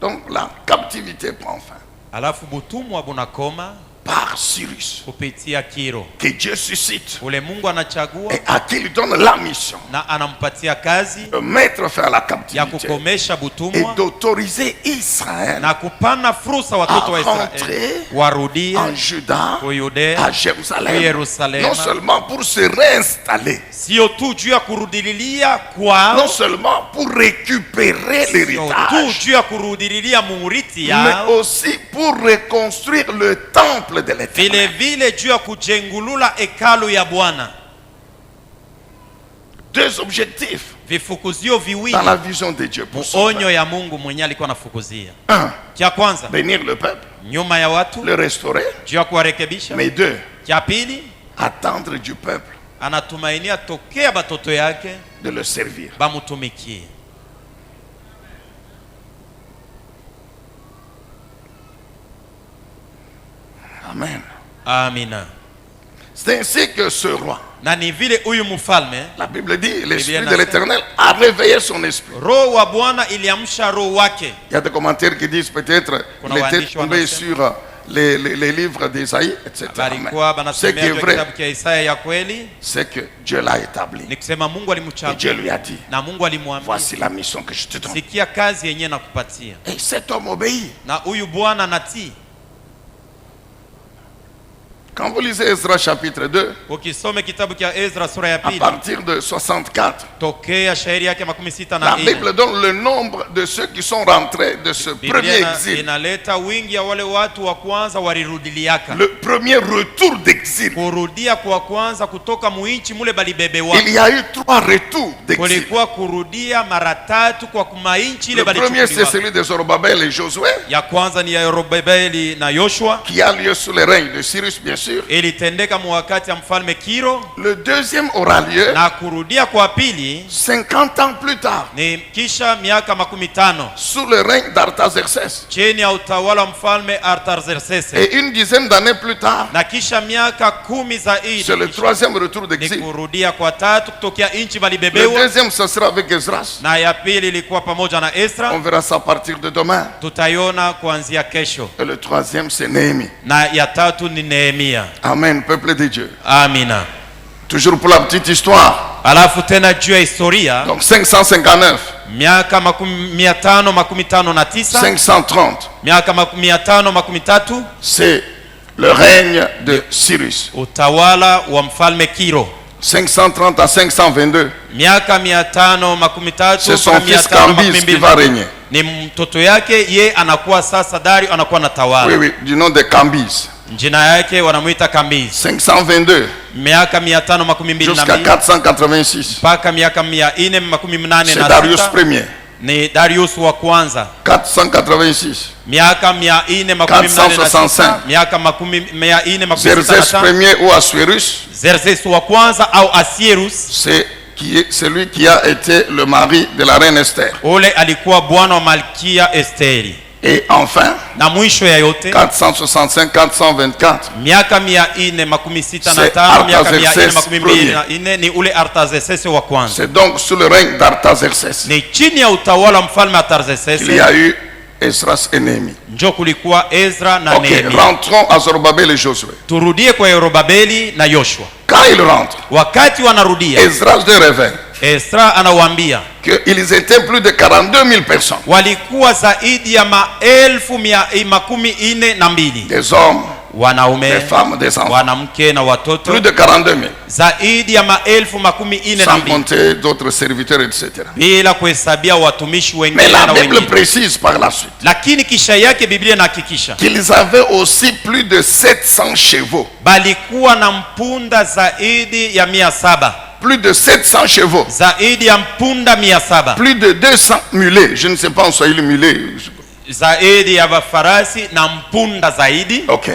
Donc la captivité prend fin Alafu butumwa bunakoma par Cyrus, kupitia Kiro, que Dieu suscite ule Mungu anachagua et à qui il donne la mission na anampatia kazi de mettre fin à la ya captivité kukomesha et butumwa d'autoriser Israël na kupana fursa watoto wa à Israeli rentrer warudie en Juda, ku Yudea, à ku Jérusalem, Yerusalema, non seulement pour se réinstaller, sio tu juu ya kurudililia non kwao, seulement pour récupérer sio tu l'héritage, juu ya kurudililia muriti mais yao, aussi pour reconstruire le temple de vile l'Éternel. vile juu ya kujengulula hekalu ya Bwana. Deux objectifs Vifukuzio viwili dans la vision de Dieu pour son muonyo peuple. ya Mungu mwenye alikuwa anafukuzia. Un, Cha kwanza, bénir le peuple, nyuma ya watu le restaurer, juu ya kuwarekebisha. mais deux, Cha pili, attendre du peuple anatumainia tokea batoto yake de le servir. bamutumikie. Amen. Amina. C'est ainsi que ce roi, Na ni vile huyu mfalme, la Bible dit, l'Esprit Biblia de l'Éternel a réveillé son esprit. roho wa Bwana iliamsha roho wake. Il y a des commentaires qui disent peut-être Kuna qu'il était waandishi tombé wanasema. sur les livres d'Ésaïe, etc. Balikuwa Mais ce qui banasemea est juu ya vrai, kitabu cha Isaya ya kweli, c'est que Dieu l'a établi. ni kusema Mungu Et Dieu alimchagua lui a dit, na Mungu alimwambia, voici la mission que je te donne. sikia kazi yenyewe nakupatia. Et cet homme obéit. Na huyu bwana natii. Quand vous lisez Ezra chapitre 2, Ukisome kitabu cha Ezra sura ya à pili, partir de 64, tokea shairi yake 64 la Bible donne le nombre de ceux qui sont rentrés de ce premier Biblia exil. inaleta wingi ya wale watu wa kwanza walirudiliaka. Le premier retour d'exil. Kurudia kwa kwanza kutoka muinchi mule balibebewa. Il y a eu 3 retours d'exil. Kulikuwa kurudia mara 3 kwa kumainchi ile Le premier, c'est balichukuliwa. celui de Zorobabel et Josué, Ya kwanza ni ya Yerobabeli na Yoshua, qui a lieu sous le règne de Cyrus, bien sûr. ilitendeka mwakati ya mfalme Kiro, Le deuxième aura lieu na kurudia kwa pili 50 ans plus tard, ni kisha miaka 15 sous le règne d'Artaxerxès. chini ya utawala wa mfalme Artaxerxes, Et une dizaine d'années plus tard, na kisha miaka 10 zaidi c'est le troisième retour ni d'exil. kurudia kwa 3 kutokea inchi Le balibebewa, deuxième, ce sera avec Esdras. na ya pili ilikuwa pamoja na On Esra, verra ça à partir de demain. tutaiona kuanzia kesho, Et le troisième, c'est Néhémie. na ya 3 ni Nehemia. Amen, peuple de Dieu. Amina. Toujours pour la petite histoire. Alafu tena juu ya historia, Donc 559, miaka 559, 530, miaka 530, c'est le règne de Cyrus. utawala wa mfalme Kiro. 530 à 522, Miaka 530 c'est son mpaka fils Cambis qui va 522 régner. ni mtoto yake, ye anakuwa sasa Dario anakuwa na tawala. Oui, oui, du nom de Cambis. Jina yake wanamuita Kambizi. 522 Miaka 522 jusqu'à 486, mpaka miaka 486 c'est Darius Ier. ni Darius wa kwanza. 486, Miaka 486, 465. miaka Xerxès 465. Ier ou Assuérus, Xerxes wa kwanza au Asierus, c'est celui qui a été le mari de la reine Esther. ule alikuwa bwana wa malkia Esteri. Et enfin, Na mwisho ya yote 465, 424, miaka C'est 465 miaka Artaxerxès 424 ni ule Artaxerxes wa kwanza. c'est donc sous le règne d'Artaxerxès Ni chini ya utawala mfalme Artaxerxes qu'il y a eu Esdras et Néhémie. njo kulikuwa Ezra na Ok, Nehemia. rentrons à Zorobabel et Josué. Turudie kwa Yerobabeli na Yoshua. Quand ils rentrent, Wakati wanarudia, Esdras leur révèle Esra anawaambia qu'ils étaient plus de 42 000 personnes, walikuwa zaidi ya 12,42 des hommes, des wanaume, femmes, des enfants. wanamke na watoto, Plus de 42 000, zaidi ya sans 12,42 compter d'autres serviteurs, etc. bila kuhesabia watumishi Mais wengine la na Bible wengine. précise par la suite Lakini kisha yake Biblia inahakikisha qu'ils avaient aussi plus de 700 chevaux. balikuwa na mpunda zaidi ya 700, Plus de 700 chevaux. zaidi ya mpunda 700, Plus de 200 mulets. Je ne sais pas en swahili mulet. zaidi ya farasi na mpunda zaidi, Ok.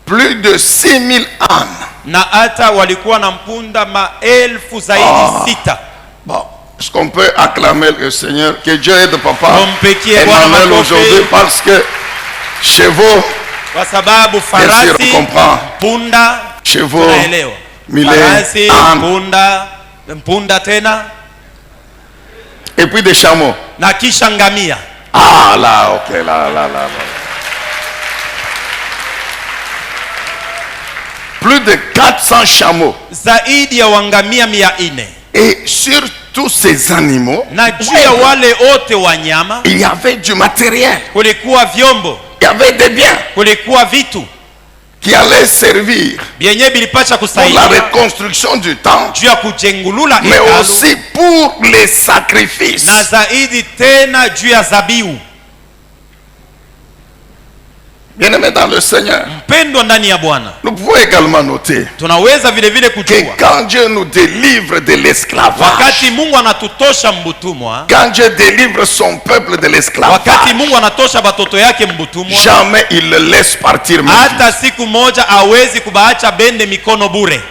Plus de 6000 ânes. na hata walikuwa na mpunda 1000 zaidi 6. Bon, est-ce qu'on peut acclamer le Seigneur? Que Dieu aide papa Tumpigie Bwana Emmanuel makofi. aujourd'hui parce que chevaux, Kwa sababu bien sûr, farasi, on comprend. punda, Chevaux, tunaelewa. millet, Farasi, âne, punda tena et puis des chameaux. na kisha ngamia. Ah là, ok, là. Plus de 400 chameaux. Zaidi ya wangamia 400. Et sur tous ces animaux, Na juu ya wale wote wanyama il y avait du matériel. kulikuwa vyombo, Il y avait des biens kulikuwa vitu qui allaient servir vyenye bilipasha pour la kusaidia reconstruction du temple, juu ya kujengulula mais hekalu, aussi pour les sacrifices. na zaidi tena juu ya zabiu. Bien-aimés dans le Seigneur, Mpendwa ndani ya Bwana, nous pouvons également noter tunaweza vile vile que kujua quand Dieu nous délivre de l'esclavage, wakati Mungu anatutosha mbutumwa, quand Dieu délivre son peuple de l'esclavage, wakati Mungu anatosha batoto yake mbutumwa, jamais il le laisse partir. hata siku moja hawezi kubaacha bende mikono bure.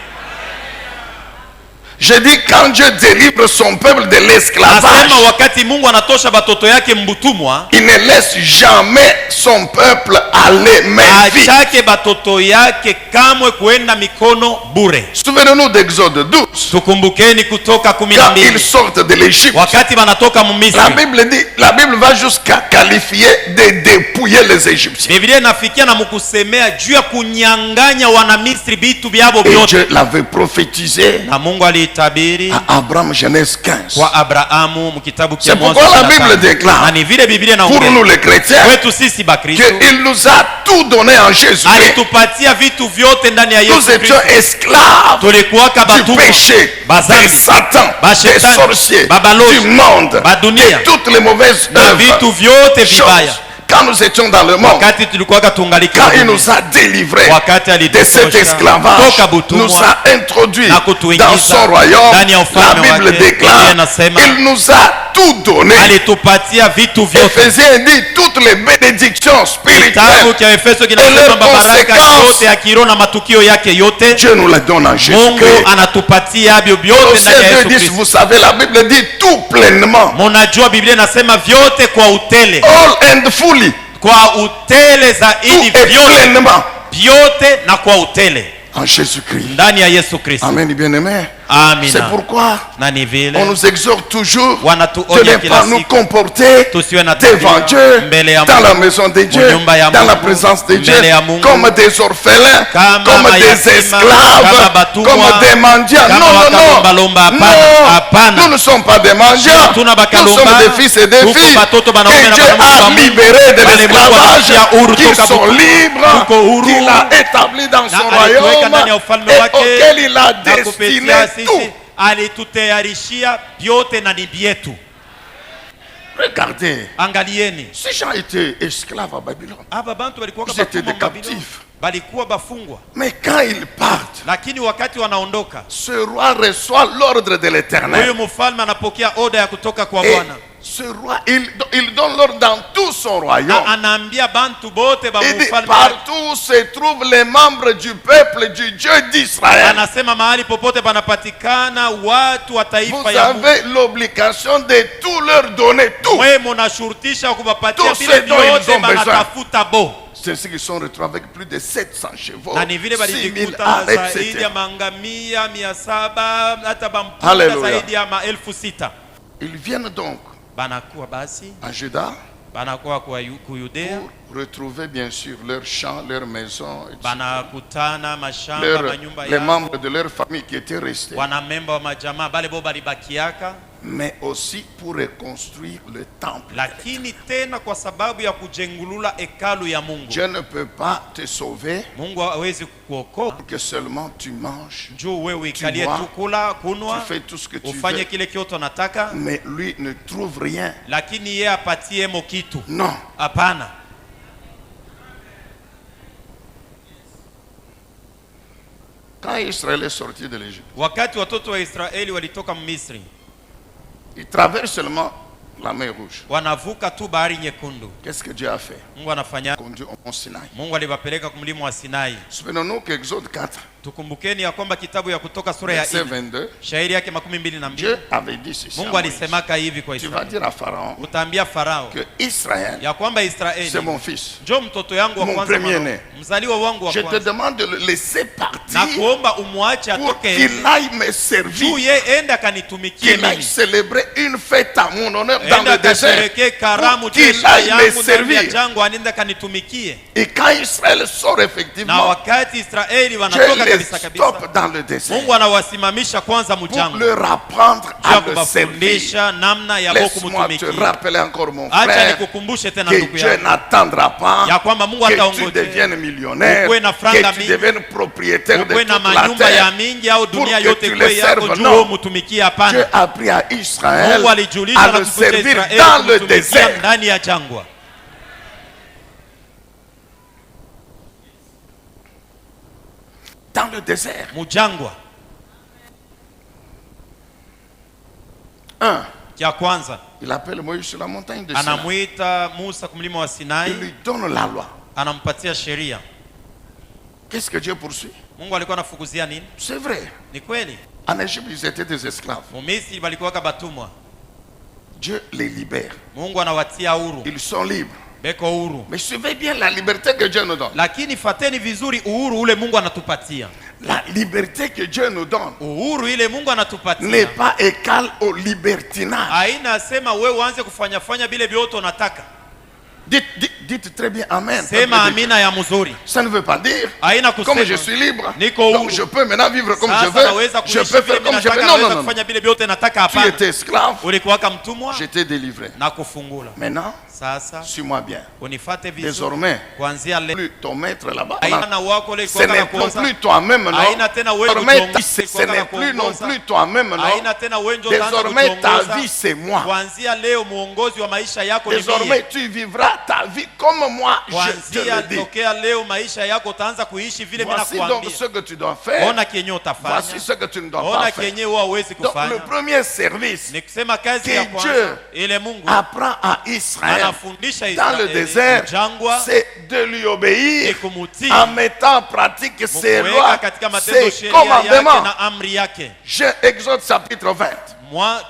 Je dis quand Dieu délivre son peuple de l'esclavage, Nasema wakati Mungu anatosha batoto yake mbutumwa, il ne laisse jamais son peuple aller main vide. achake batoto yake kamwe kuenda mikono bure. Souvenez-nous d'Exode 12. Tukumbukeni Kutoka Quand 12, ils sortent de l'Égypte, wakati banatoka la Misri. Bible dit, la Bible va jusqu'à qualifier de dépouiller les Égyptiens. Biblia inafikia na mkusemea juu ya kunyang'anya wana Misri vitu vyabo Et vyote. Dieu l'avait prophétisé Na Mungu alitabiri à Abraham, Genèse 15. kwa Abrahamu mkitabu C'est cha Mwanzo. pourquoi la 15. Bible déclare, Na ni vile Biblia pour nous inaongea les chrétiens, kwetu sisi Bakristo, qu'il nous a tout donné en Jésus-Christ. alitupatia vitu vyote ndani ya Nous Yesu étions Kristo. esclaves Tulikuwaka du batumwa, péché, des bazambi, Satan, des bashetani, sorciers, babalozi, du monde, badunia, de toutes les mauvaises na vitu œuvres. vyote vibaya. Choses. Quand nous étions dans le monde, Wakati tulikuwaka tungalika quand il dunia, nous a délivrés wakati de cet alitutosha esclavage, toka butumwa, nous a introduits na kutuingiza dans son royaume, ndani ya la ufalme Bible wake. déclare, Biblia inasema, il nous a tout donné. alitupatia vitu vyote. Éphésiens dit toutes les bénédictions spirituelles. Kitabu cha Efeso kinasema leurs mabaraka conséquences. yote ya kiroho na matukio yake yote Dieu nous la donne en Mungu Jésus-Christ. anatupatia hivyo vyote ndani ya Colossiens Yesu 2:10, Kristo. vous savez, la Bible dit tout pleinement. Munajua Biblia inasema vyote kwa utele, All and fully. kwa utele zaidi, Tout est vyote pleinement vyote na kwa utele en Jésus-Christ. ndani ya Yesu Kristo. Amen, bien-aimé. C'est Amina. pourquoi Na ni on vile nous exhorte toujours de wanatuonya ne kila pas nous siku comporter tusiwe na devant tabia Dieu, mbele ya dans la Mungu, maison de Dieu, nyumba ya dans la Mungu, présence de Dieu, mbele ya Mungu, comme des orphelins, kama comme des mayatima, esclaves, kama batumwa, comme des mendiants. kama Non, wakalombalomba. non, Hapana. non. Nous ne sommes pas des mendiants. Hatuna Nous bakalomba. sommes des fils et des Tuko filles batoto banaume que na Dieu banamuke ba a Mungu. libérés de Wale Mungu anatia huru l'esclavage, qui toka sont butumwa. libres, Tuko huru. qu'il a établi dans Na son alituweka royaume ndani ya ufalme et wake, auquel il a na destiné kupitia sisi tout. alitutayarishia vyote na ni vyetu. Regardez, Angalieni, ces gens étaient esclaves à Babylone. aba bantu walikuwa Ils étaient batumwa des Babiloni, captifs. balikuwa bafungwa, Mais quand ils partent, lakini wakati wanaondoka, ce roi reçoit l'ordre de l'Éternel. huyu mfalme anapokea oda ya kutoka kwa Et Bwana, ce roi, il donne l'ordre dans tout son royaume. na anaambia bantu bote ba Il dit, mfalme, partout où se trouvent les membres du peuple du Dieu d'Israël, anasema mahali popote panapatikana watu wa vous taifa ya Mungu, avez l'obligation de tout leur donner, tout. mwe munashurutisha kubapatia Tout vile ce dont ils vyote ont besoin. banatafuta bo. C'est ceux qui sont retrouvés avec plus de 700 chevaux, Na ni vile 6000 balijikuta ânes, na zaidi etc. ya mangamia 700 hata bamputa Hallelujah. zaidi ya 6,000. Ils viennent donc Banakuwa basi à Juda banakuwa ku Yudea, pour retrouver bien sûr leurs champs, leurs maisons, etc. banakutana mashamba manyumba les yao, membres de leur famille qui étaient restés, wanamemba wa majamaa bale bo balibakiaka, mais aussi pour reconstruire le temple. lakini tena kwa sababu ya kujengulula hekalu ya Mungu. Dieu ne peut pas te sauver Mungu hawezi kukuokoa pour que seulement tu manges, juu wewe uikalie vois, tu kula tu kunwa fais tout ce que tu ufanye veux, kile kioto nataka, mais lui ne trouve rien. lakini yeye apatie mo kitu. Non. Hapana. Quand Israël est sorti de l'Égypte, Wakati watoto wa Israeli walitoka Misri, il traverse seulement la mer Rouge. wanavuka tu bahari nyekundu. Qu'est-ce que Dieu a fait? Mungu anafanya, Conduit au mont Sinaï. Mungu aliwapeleka kumlima wa Sinai. Souvenons-nous qu'Exode 4, Tukumbukeni ya kwamba kitabu ya Kutoka sura ya verset 4 22, shairi yake 22, Dieu avait dit ceci à Mungu Moïse. alisemaka hivi kwa Tu vas Israeli, dire à Pharaon utaambia Farao que Israël, ya kwamba c'est Israeli mon fils. njoo mtoto yangu wa Mon kwanza, premier mwanao, né. mzaliwa wangu wa Je te kwanza, demande de le laisser na partir kuomba umwache pour atoke qu'il aille me juu servir, ye enda kanitumikie qu'il aille mimi, célébrer une fête à mon honneur dans enda le désert, kashereke karamu pour juu ya qu'il heshima aille me yangu ndani ya servir. jangwa, anenda kanitumikie. Et quand Israël sort Na effectivement, wakati Israeli Dieu wanatoka les kabisa kabisa, stoppe dans le désert Mungu anawasimamisha kwanza pour mjangwa leur apprendre juu ya à le servir. kubafundisha namna ya Mungu Laisse-moi te kumtumikia. rappeler encore mon Acha frère nikukumbushe tena que ndugu Dieu yangu n'attendra pas ya kwamba Mungu que tu ataongoje deviennes millionnaire, ukuwe na franga que tu mingi, deviennes propriétaire de ukuwe toute na la manyumba ya terre. mingi au dunia pour que yote tu kwe les yako serves, juu non. wewe mtumikie. Dieu Hapana, a appris à Israël Mungu alijulisha à na le kufuta servir Israeli dans le kumtumikia désert. ndani ya jangwa. Dans le désert. Mujangwa 1. cha kwanza Il appelle Moïse sur la montagne de Sinaï. anamuita Musa kumlima wa Il Sinai, lui donne la loi. anampatia sheria. Qu'est-ce que Dieu poursuit? Mungu alikuwa anafukuzia nini? C'est vrai. Ni kweli. En Égypte, ils étaient des esclaves. Mumisri walikuwa batumwa. Dieu les libère. Mungu anawatia huru. Ils sont libres. Beko huru. Mais suivez bien la liberté que Dieu nous donne. Lakini fateni vizuri uhuru ule Mungu anatupatia. La liberté que Dieu nous donne Uhuru ile Mungu n'est anatupatia. pas égale au libertinage. Haina sema wewe uanze kufanya bile vyote unataka. Dites très bien Amen. Sema amina ya mzuri. Ça ne veut pas dire, Haina comme kusema je suis libre, niko donc huru. je peux maintenant vivre comme je Sasa veux, naweza je kuishi peux vile faire comme je veux. nataka, Non, naweza non, non. kufanya vile vyote nataka. Tu Hapana. étais esclave, Ulikuwaka mtumwa j'étais délivré. na kufungula. Maintenant, Sasa suis-moi bien. unifate vizuri. Désormais, Kuanzia leo plus ton maître là-bas. haina wako ile Ce n'est plus toi-même, non. Haina tena wewe Désormais, kutongoza. ce n'est plus non plus toi-même, non. Haina tena wewe ndio utaanza Désormais, ta kutongoza. vie, c'est moi. Kuanzia leo muongozi wa maisha yako ni Désormais, mimi. tu vivras ta vie comme moi, je te Kuanzia le dis. tokea leo maisha yako utaanza kuishi vile mimi Voici donc nakuambia. ce que tu dois faire. Ona kenye utafanya. Voici ce que tu ne dois pas Ona faire. kenye wewe huwezi Donc, kufanya. le premier service Ni kusema kazi que ya Dieu kwanza ile Mungu apprend à Israël anafundisha dans le Israeli désert, jangwa c'est de lui obéir ni kumutii, en mettant en pratique ses kuweka lois, katika matendo ses sheria yake commandements. na amri yake. Exode chapitre 20.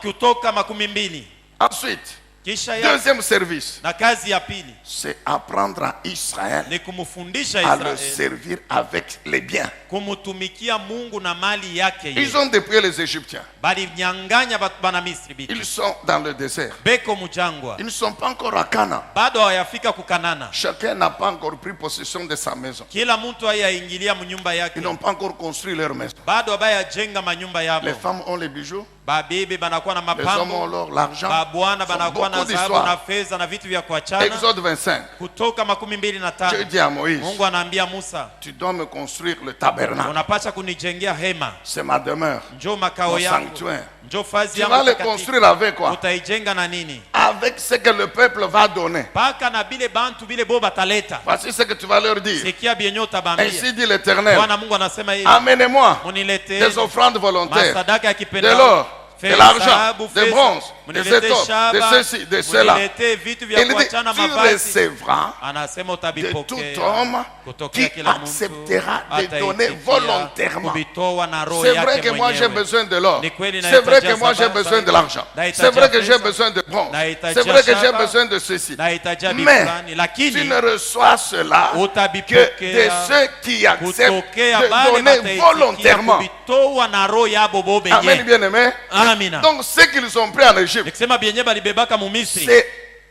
Kutoka 20. Ensuite, Kisha ya deuxième service, na kazi ya pili c'est apprendre à Israël ni kumfundisha à le Israeli servir avec les biens. kumutumikia Mungu na mali yake Ils yeye. ont dépouillé les Égyptiens. Bali nyanganya bana Misri bitu. Ils sont dans le désert. Beko mujangwa. Ils ne sont pas encore à Canaan. Bado hawayafika kukanana. Chacun n'a pas encore pris possession de sa maison. Kila mtu hayaingilia mnyumba yake. Ils n'ont pas encore construit leur maison. Bado habaya jenga manyumba yabo. Les femmes ont les bijoux, Babibi banakuwa na les hommes ont mapambo. l'or, l'argent. Babwana Ce sont banakuwa na beaucoup dhahabu na d'histoires. fedha na vitu vya kuachana. Exode 25. Kutoka 25. Dieu dit à Moïse, Mungu anaambia Musa, tu dois me construire le tabernacle. unapaswa kunijengea hema. C'est ma demeure, Njoo makao mon yangu. sanctuaire. Njoo fazi Tu yangu vas le takatifu. construire avec quoi? Utaijenga na nini? Avec ce que le peuple va donner. Paka na bile bantu bile bo bataleta. Voici ce que tu vas leur dire. Sikia bienye utabambia. Ainsi dit l'Éternel, Bwana Mungu anasema hivi. amenez-moi Munilete des offrandes volontaires, masadaka ya de kipenda. l'or, de l'argent, de bronze, de Munilete cet or, de shaba. ceci, de cela. Munilete vitu vya Il dit, kuachana tu mavazi. recevras Anasema de tout utabipokea homme kutokea qui kila mtu acceptera de donner ataifikia volontairement. kubitoa na roho C'est vrai yake que moi j'ai mwenyewe. besoin de l'or. Ni kweli C'est vrai nahitaji que moi j'ai sababu, besoin de l'argent. nahitaji C'est vrai que pesa, j'ai besoin de bronze. nahitaji C'est vrai que j'ai shaba, besoin de ceci. nahitaji Mais fulani, tu lakini ne reçois cela que utabipokea de ceux qui acceptent kutokea de bale donner bataitikia volontairement. kubitoa na roho yabo bo Amen, benye. bien-aimé. Amina. Donc ce qu'ils ont pris en Égypte, Nikisema bienye balibebaka mu Misri c'est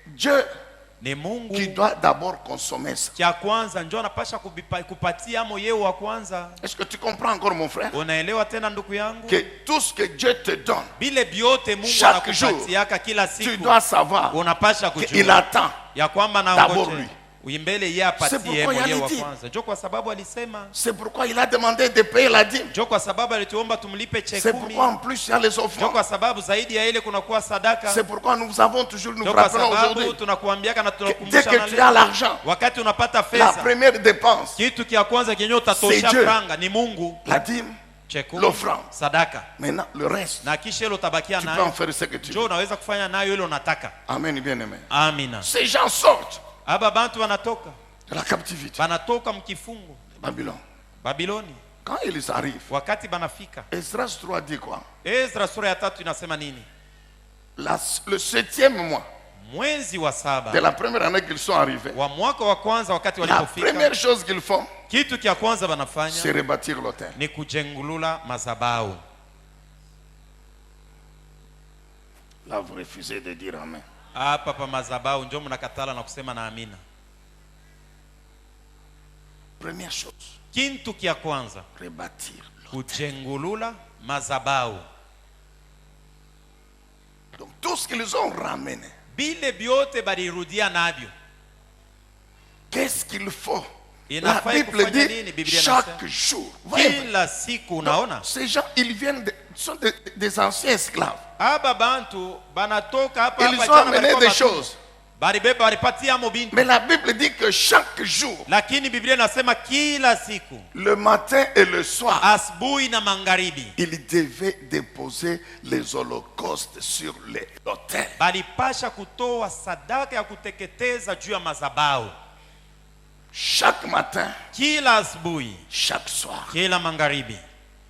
Dieu ni Mungu qui doit d'abord consommer ça. cha kwanza ndio anapasha kupatia amo yeye wa kwanza. Est-ce que tu comprends encore, mon frère? Unaelewa tena ndugu yangu? Que tout ce que Dieu te donne, Bile biote Mungu Chaque jour, anakupatiaka kila tu siku. dois savoir Unapasha qu'il kujua attend. ya kwamba na d'abord ngoje lui. uimbele yeye apatie C'est pourquoi il a mwenyewe wa dit. kwanza. Ndio kwa sababu alisema, C'est pourquoi il a demandé de payer la dîme. ndio kwa sababu alituomba tumlipe C'est chekumi. pourquoi en plus il y a les Ndio offrandes. kwa sababu zaidi ya ile kunakuwa sadaka. C'est pourquoi nous avons toujours, nous Ndio kwa rappelons sababu aujourd'hui, tunakuambiaka na dès tunakumbusha que na tu as leo. l'argent, Wakati unapata la fedha, première dépense, kitu kia kwanza kenye C'est utatosha Dieu. franga ni Mungu. la dîme, Chekumi, l'offrande. sadaka. Maintenant, le reste, Na kisha ile utabakia tu peux en nayo. faire ce que tu Njoo veux. unaweza kufanya nayo ile unataka. Amen, bien-aimé. Amina. Ces gens sortent Aba bantu wanatoka. de la captivité. Banatoka mkifungo Babylone. Babiloni. Quand ils arrivent, Wakati banafika, Esdras 3 dit quoi? Ezra sura ya 3 inasema nini? Le 7e mois Mwezi wa de 7 la première année qu'ils sont arrivés, wa mwaka wa kwanza wakati la walipofika, première chose qu'ils font, kitu kia kwanza c'est banafanya rebâtir l'autel. ni kujengulula mazabau. Là, vous refusez de dire Amen. Hapa pa mazabau ndio mnakatala na kusema na amina. Première chose, Kitu kia kwanza rebâtir. kujengulula mazabau. Donc tout ce qu'ils ont ramené, Bile biote balirudia navyo. qu'est-ce qu'il faut? La Inafai Bible kufanya nini? dit Biblia chaque inasema jour. Voyez, kila siku. donc, Unaona, ces gens, ils viennent sont des anciens esclaves. aba bantu banatoka hapa Ils hapa ont jana amené balikuwa des batumwa. choses. Balibeba balipatia mo bintu. Mais la Bible dit que chaque jour, Lakini Biblia inasema kila siku, le matin et le soir, asubuhi na magharibi, ils devaient déposer les holocaustes sur l'autel. balipasha kutoa sadaka ya kuteketeza juu ya mazabau. chaque matin, kila asubuhi, chaque soir. kila magharibi.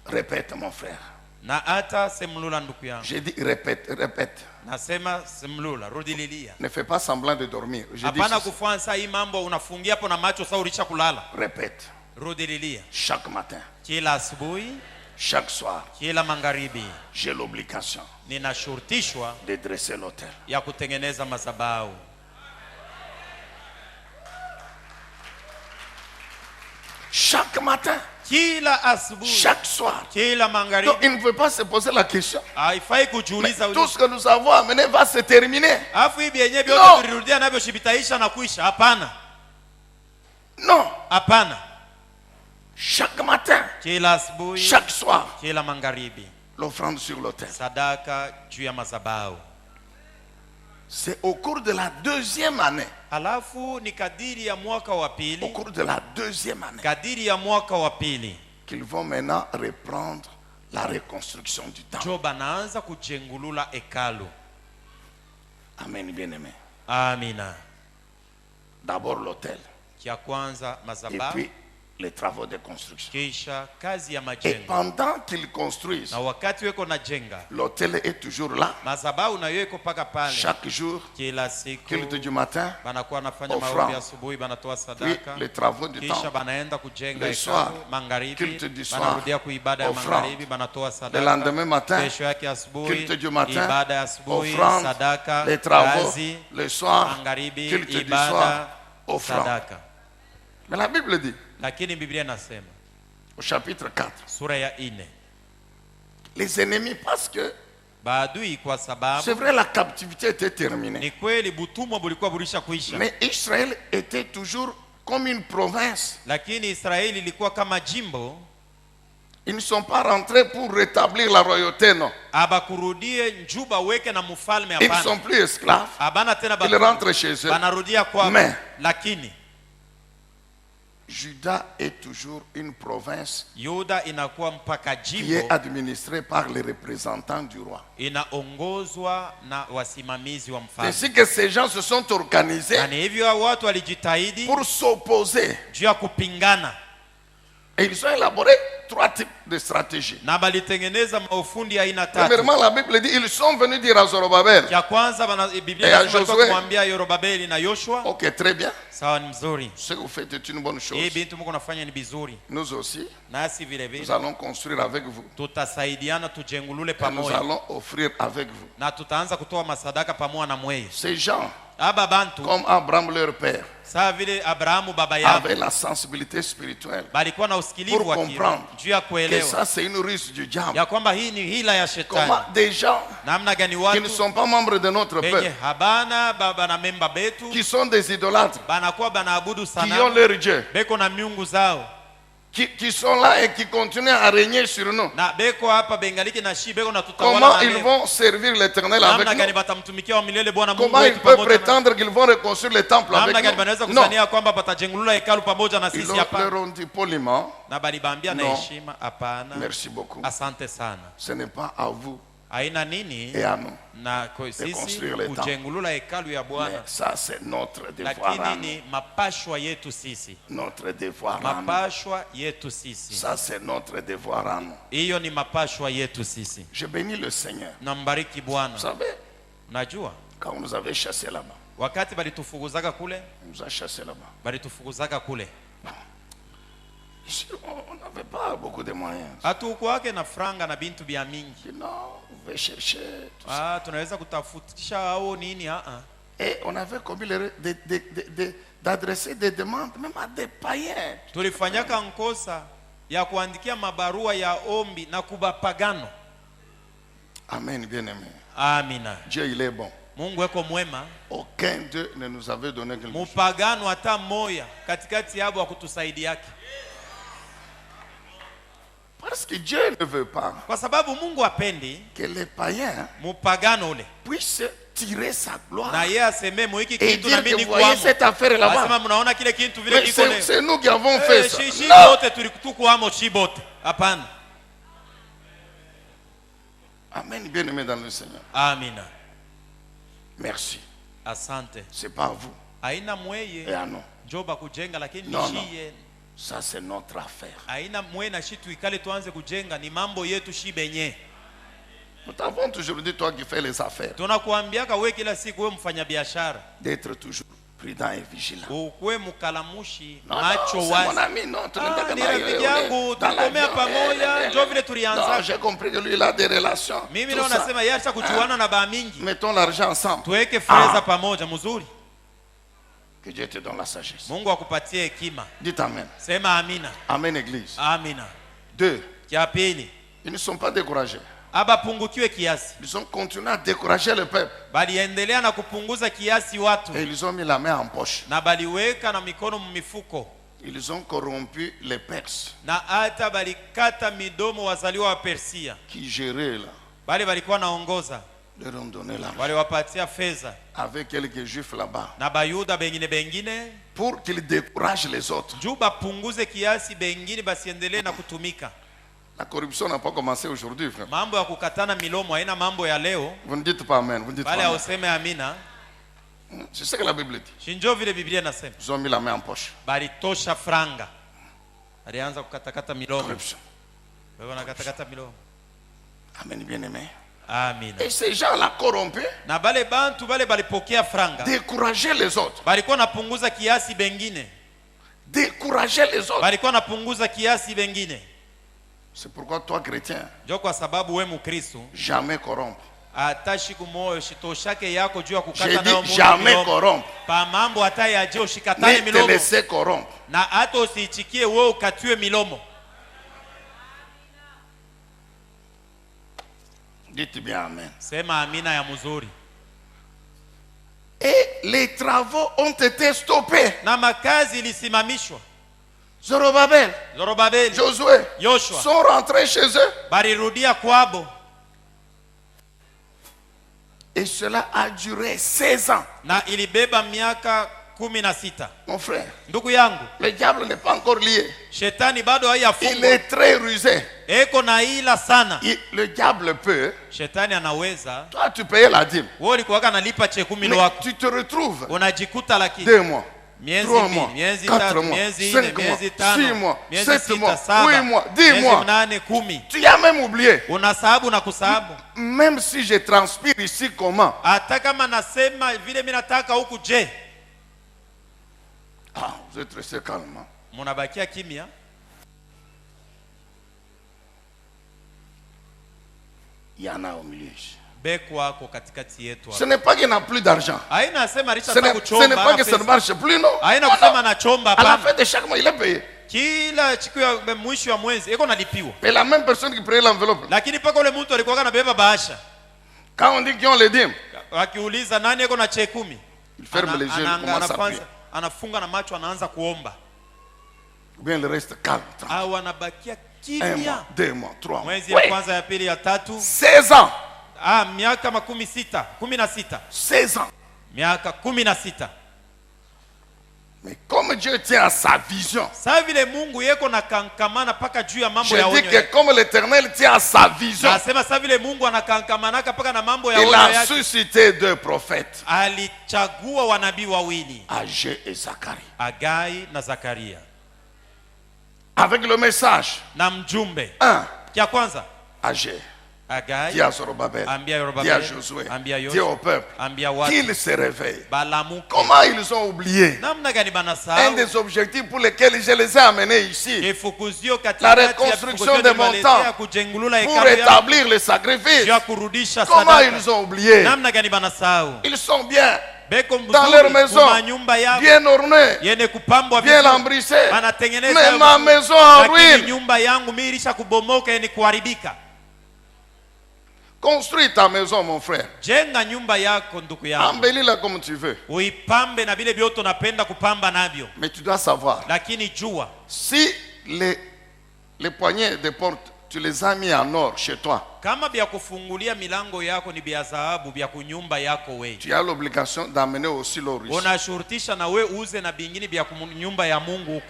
Répète, mon frère. Na hata semlula ndugu yangu. J'ai dit répète, répète. Nasema semlula, rudililia. Ne fais pas semblant de dormir. J'ai dit Hapana ceci. kufanya hii mambo unafungia hapo na macho sasa ulisha kulala. Répète. Rudililia. Chaque matin, Kila asubuhi, chaque soir, kila magharibi. j'ai l'obligation Ninashurutishwa de dresser l'autel. ya kutengeneza madhabahu. Chaque matin, Kila asubuhi, chaque soir. kila Donc, magharibi. il ne peut pas se poser la question. Haifai Mais kujiuliza tout ce que nous avons amené va se terminer. alafu hivi yenyewe No. vyote tulirudia navyo shibitaisha na kuisha. Hapana, Non. hapana. Chaque matin, Kila asubuhi, chaque soir, kila magharibi, l'offrande sur l'autel. sadaka juu ya madhabahu. C'est au cours de la deuxième année. Alafu ni kadiri ya mwaka wa Au pili, cours de la deuxième année, kadiri ya mwaka wa pili qu'ils vont maintenant reprendre la reconstruction du temple. njo banaanza kujengulula hekalu. Amen, bien-aimé. Amina. D'abord l'autel, Kia kwanza et madhabahu, puis les travaux de construction. kisha kazi ya Et majengo. pendant qu'ils construisent, Na wakati weko na jenga l'autel est toujours là. madhabahu, nayo iko paka pale. Chaque jour, Kila siku culte du matin, banakuwa nafanya offrande. maombi asubuhi, banatoa puis sadaka, les travaux du kisha temple. banaenda kujenga Le soir, hekalu. Magharibi culte du soir, banarudia kuibada ya offrande. magharibi, banatoa Le sadaka. lendemain matin, Kesho yake asubuhi culte du matin, ibada ya asubuhi, offrande, sadaka, les travaux, kazi, le soir, magharibi, culte du ibada, soir, offrande. sadaka. Mais la Bible dit, Lakini Biblia inasema au chapitre 4, sura ya 4, les ennemis, parce que baadui kwa c'est sababu vrai, la captivité était terminée. ni kweli butumwa bulikuwa bulisha kuisha, Mais Israël était toujours comme une province. lakini Israeli ilikuwa kama jimbo. Ils ne sont pas rentrés pour rétablir la royauté, non. Abakurudie njuba weke na mfalme, Ils ne hapana. sont plus esclaves. Abana tena Ils rentrent chez eux. banarudia kwa, Mais lakini Juda est toujours une province Yuda inakuwa mpaka qui jimbo est administrée par les représentants du roi. inaongozwa na wasimamizi wa mfalme. Ainsi que ces gens se sont organisés Na ni hivyo hao watu walijitahidi pour s'opposer. juu ya kupingana, Et ils ont élaboré 3 types de stratégies. na balitengeneza maufundi ya aina tatu. Premièrement, la Bible dit ils sont venus dire à Zorobabel. Ya kwanza Biblia Et à inasema walikuwa Josué. kumwambia Yorobabeli na Yoshua, Ok, très bien. sawa, ni mzuri, Ce que vous faites est une bonne chose. hii bintu mko nafanya ni bizuri, Nous aussi, nasi vile nous vile allons construire avec vous. tutasaidiana tujengulule Et nous pamoja, allons offrir avec vous. na tutaanza kutoa masadaka pamoja na mweye. Ces gens, Aba bantu comme Abraham leur père, sawa vile Abrahamu baba yao avaient la sensibilité spirituelle balikuwa na usikilivu pour wa kiroho comprendre juu ya que kuelewa ça c'est une ruse du diable. ya kwamba hii ni hila ya Comment shetani. des gens Namna gani qui ne watu sont pas membres de notre benye peuple, habana baba na memba betu qui sont des idolâtres, banakuwa banaabudu qui ont sanamu, leur Dieu, beko na miungu zao, qui sont là et qui continuent à régner sur nous, na beko hapa bengaliki na shi beko na tutawala comment na ils leo. vont servir l'éternel avec Namna gani nous? batamtumikia wa milele Bwana Mungu Comment ils wetu peuvent pamoja na prétendre qu'ils vont reconstruire le temple namna avec gani banaweza nous? Non, kusania kwamba patajengulula hekalu pamoja na ils sisi leur hapa, ont dit poliment, na balibambia na Non. heshima, hapana, merci beaucoup. asante sana, Ce n'est pas à vous haina nini et à nous. na kwa sisi construire le temple. kujengulula hekalu ya Mais Bwana, ça, c'est notre devoir à lakini nous. ni mapashwa yetu sisi, Notre devoir à nous. mapashwa yetu sisi. Ça, c'est notre devoir à nous. Hiyo ni mapashwa yetu sisi. Je bénis le Seigneur. Nambariki Bwana. Vous savez, Najua quand on nous avait chassés là-bas, wakati balitufukuzaga kule, on nous a chassés là-bas. balitufukuzaga kule, Ici, on n'avait pas beaucoup de moyens. hatukuwake na franga na bintu bya mingi. Je dis, non, on va chercher tout ça. Tunaweza kutafutisha au nini? Et on avait commis l'erreur d'adresser des demandes même à des païens. Tulifanyaka nkosa ya kuandikia mabarua ya ombi na kubapagano. Amen, bien-aimé. Amina. Dieu, il est bon. Mungu eko mwema. Aucun d'eux ne nous avait donné quelque chose. Mupagano hata moya katikati yabo wa kutusaidiaki. Parce que Dieu ne veut pas Kwa sababu Mungu hapendi que les païens mupagano ule puissent tirer sa gloire na yeye aseme muhiki et kitu na dire que mimi vous voyez kwamo. cette affaire là-bas. Asema mnaona kile kitu vile Mais kiko leo. c'est nous qui avons fait ça. Shishi Non. bote tulikutukwamo chibote. Hapana. Amen, bien-aimé dans le Seigneur. Amina. Merci. Asante. C'est pas vous. haina Et mweye à nous. njo bakujenga, lakini Non, ni non. shiye. Ça, c'est notre affaire. Haina mweye na shi tuikale tuanze kujenga, ni mambo yetu shi benye. Nous t'avons toujours dit, toi qui fais les affaires, Tunakuambiaka we kila siku we mfanya biashara d'être toujours prudent et vigilant. ukwe mkalamushi Non, non, macho c'est mon wazi. ami, non, tu n'es pas Ah, ni comme rafiki yangu tukomea pamoja, njo vile Non, tulianza. j'ai compris que lui, il a des relations. Mimi Tout leo ça. nasema yeye acha kuchuana na baa mingi. Mettons l'argent ensemble. Tuweke fedha pamoja mzuri. Que Dieu te donne la sagesse. Mungu akupatie hekima. Dites Amen. Sema amina. Amen, Église. Amina. 2. Kia pili, Ils ne sont pas découragés. abapungukiwe kiasi. Ils ont continué à décourager le peuple. Baliendelea na kupunguza kiasi watu Et ils ont mis la main en poche. na baliweka na mikono mmifuko Ils ont corrompu les Perses na hata balikata midomo wazaliwa wa Persia. qui géraient là. Bali balikuwa naongoza, Leur ont donné l'argent. waliwapatia fedha Avec quelques juifs là-bas. na bayuda bengine Pour qu'ils découragent les autres. juu bapunguze kiasi, bengine basiendelee na kutumika. La corruption n'a pas commencé aujourd'hui, frère. Mambo ya kukatana milomo haina mambo ya leo. Vous ne dites pas Amen. Vous ne dites pas Bali Amen. auseme amina. C'est ce que la Bible dit. Shinjo vile Biblia inasema. Ils ont mis la main en poche. Balitosha franga. Alianza kukatakata milomo. Corruption. Wewe unakatakata milomo. Amen, bien-aimé. Amina. Et ces gens-là corrompus Na bale bantu bale balipokea franga. décourageaient les autres. Balikuwa napunguza kiasi bengine. Décourageaient les autres. Balikuwa napunguza kiasi bengine. C'est pourquoi toi, chrétien, Ndio kwa sababu we Mkristo jamais corrompre. hata shiku moyo shitoshake yako juu ya J'ai kukata nayo dit jamais corrompre. pa mambo hata ya je ushikatane Ne te milomo laissez corrompre. na hata usiichikie wewe ukatiwe milomo. Dites bien Amen. Sema amina ya mzuri. Et les travaux ont été stoppés. Na makazi ilisimamishwa. Zorobabel, Zorobabeli, Josué Yoshua sont rentrés chez eux. balirudia kwabo, Et cela a duré 16 ans. na ilibeba miaka 16. Mon frère, Ndugu yangu, le diable n'est pas encore lié. shetani bado Il haijafungwa, est très rusé. eko na ila sana. Le diable peut. Shetani anaweza, Toi, tu payais la dîme. wewe ulikuwa nalipa chekumi Mais wako, tu te retrouves unajikuta lakini 2 mois, miezi 3 mbili, mois, miezi 4 tatu, mois, miezi 5 nne, mois, miezi 6 tano, mois, miezi 7 sita, mois, 8 saba, mois, 10 miezi mois. 8, 10. Tu as même oublié. Unasahabu na kusahabu. Même si je transpire ici, comment? Hata kama nasema vile mimi nataka huku, je, Ah, vous êtes resté calme. Hein? munabakia kimya? Il y en a au milieu ici. Beko wako katikati yetu Ce hapa. n'est pas qu'il n'a plus d'argent. Haina sema Richard Ce n'est kuchomba. pas que ça ne marche plus, non. Haina Non, kusema non. nachomba À la hapana. fin de chaque mois, il est payé. Kila siku ya mwisho wa mwezi iko nalipiwa. Et la même personne qui prenait l'enveloppe. Lakini paka ule mtu alikuwa anabeba bahasha. Quand on dit qu'ils ont les dîmes, Wakiuliza nani iko na cheki 10? il ferme les yeux, il commence à prier. Anafunga na macho, anaanza kuomba. Ou bien il reste calme. tranquille. Au anabakia 1 mois, kimya. 2 mois, 3 mois. Mwezi ya Oui. kwanza, ya pili, ya tatu. 16 ans. Miaka 16. 16 ans. Miaka 16. Mais comme Dieu tient à sa vision, Sasa vile Mungu yeko na kankamana paka juu ya mambo je ya dis onyo. que comme l'Éternel tient à sa vision, Nasema sasa vile Mungu anakankamanaka paka na mambo ya il onyo a yake. suscité 2 prophètes, Alichagua wanabii wawili, Agé et Zacharie, Hagai na Zakaria, avec le message. na mjumbe. 1. Kia kwanza, Agé, Hagai dit à Zorobabel, ambia dit à Yorobabeli, Josué, ambia dit Yoshua, au peuple, ambia watu qu'ils se réveillent. balamuke. Comment ils ont oublié Namna gani un banasahau des objectifs pour lesquels je les ai amenés ici, kifukuzio la katikati ya reconstruction vifukuzio de mon nimewaletea temps, kujengulula pour hekalu yangu, rétablir les juu sacrifices. ya kurudisha Comment sadaka. ils ont oublié? Namna gani banasahau? Ils sont bien Beko dans leur mzuri maison, kuma nyumba yao bien ornés, yene kupambwa bien vizuri. lambrissés. Anatengeneza Mais hayo ma vizuri. maison en Lakini ruine. nyumba yangu mimi ilisha kubomoka, yene kuharibika. Construis ta maison, mon frère. Jenga nyumba yako ndugu yangu, Embellis-la comme tu veux. uipambe na vile vyote unapenda kupamba navyo, Mais tu dois savoir, lakini jua si les poignées de porte, tu les as mis en or chez toi, kama vya kufungulia milango yako ni vya dhahabu vya kunyumba yako wewe, tu as l'obligation d'amener aussi l'or ici. unashurutisha na we uze na bingine vya nyumba ya Mungu huko.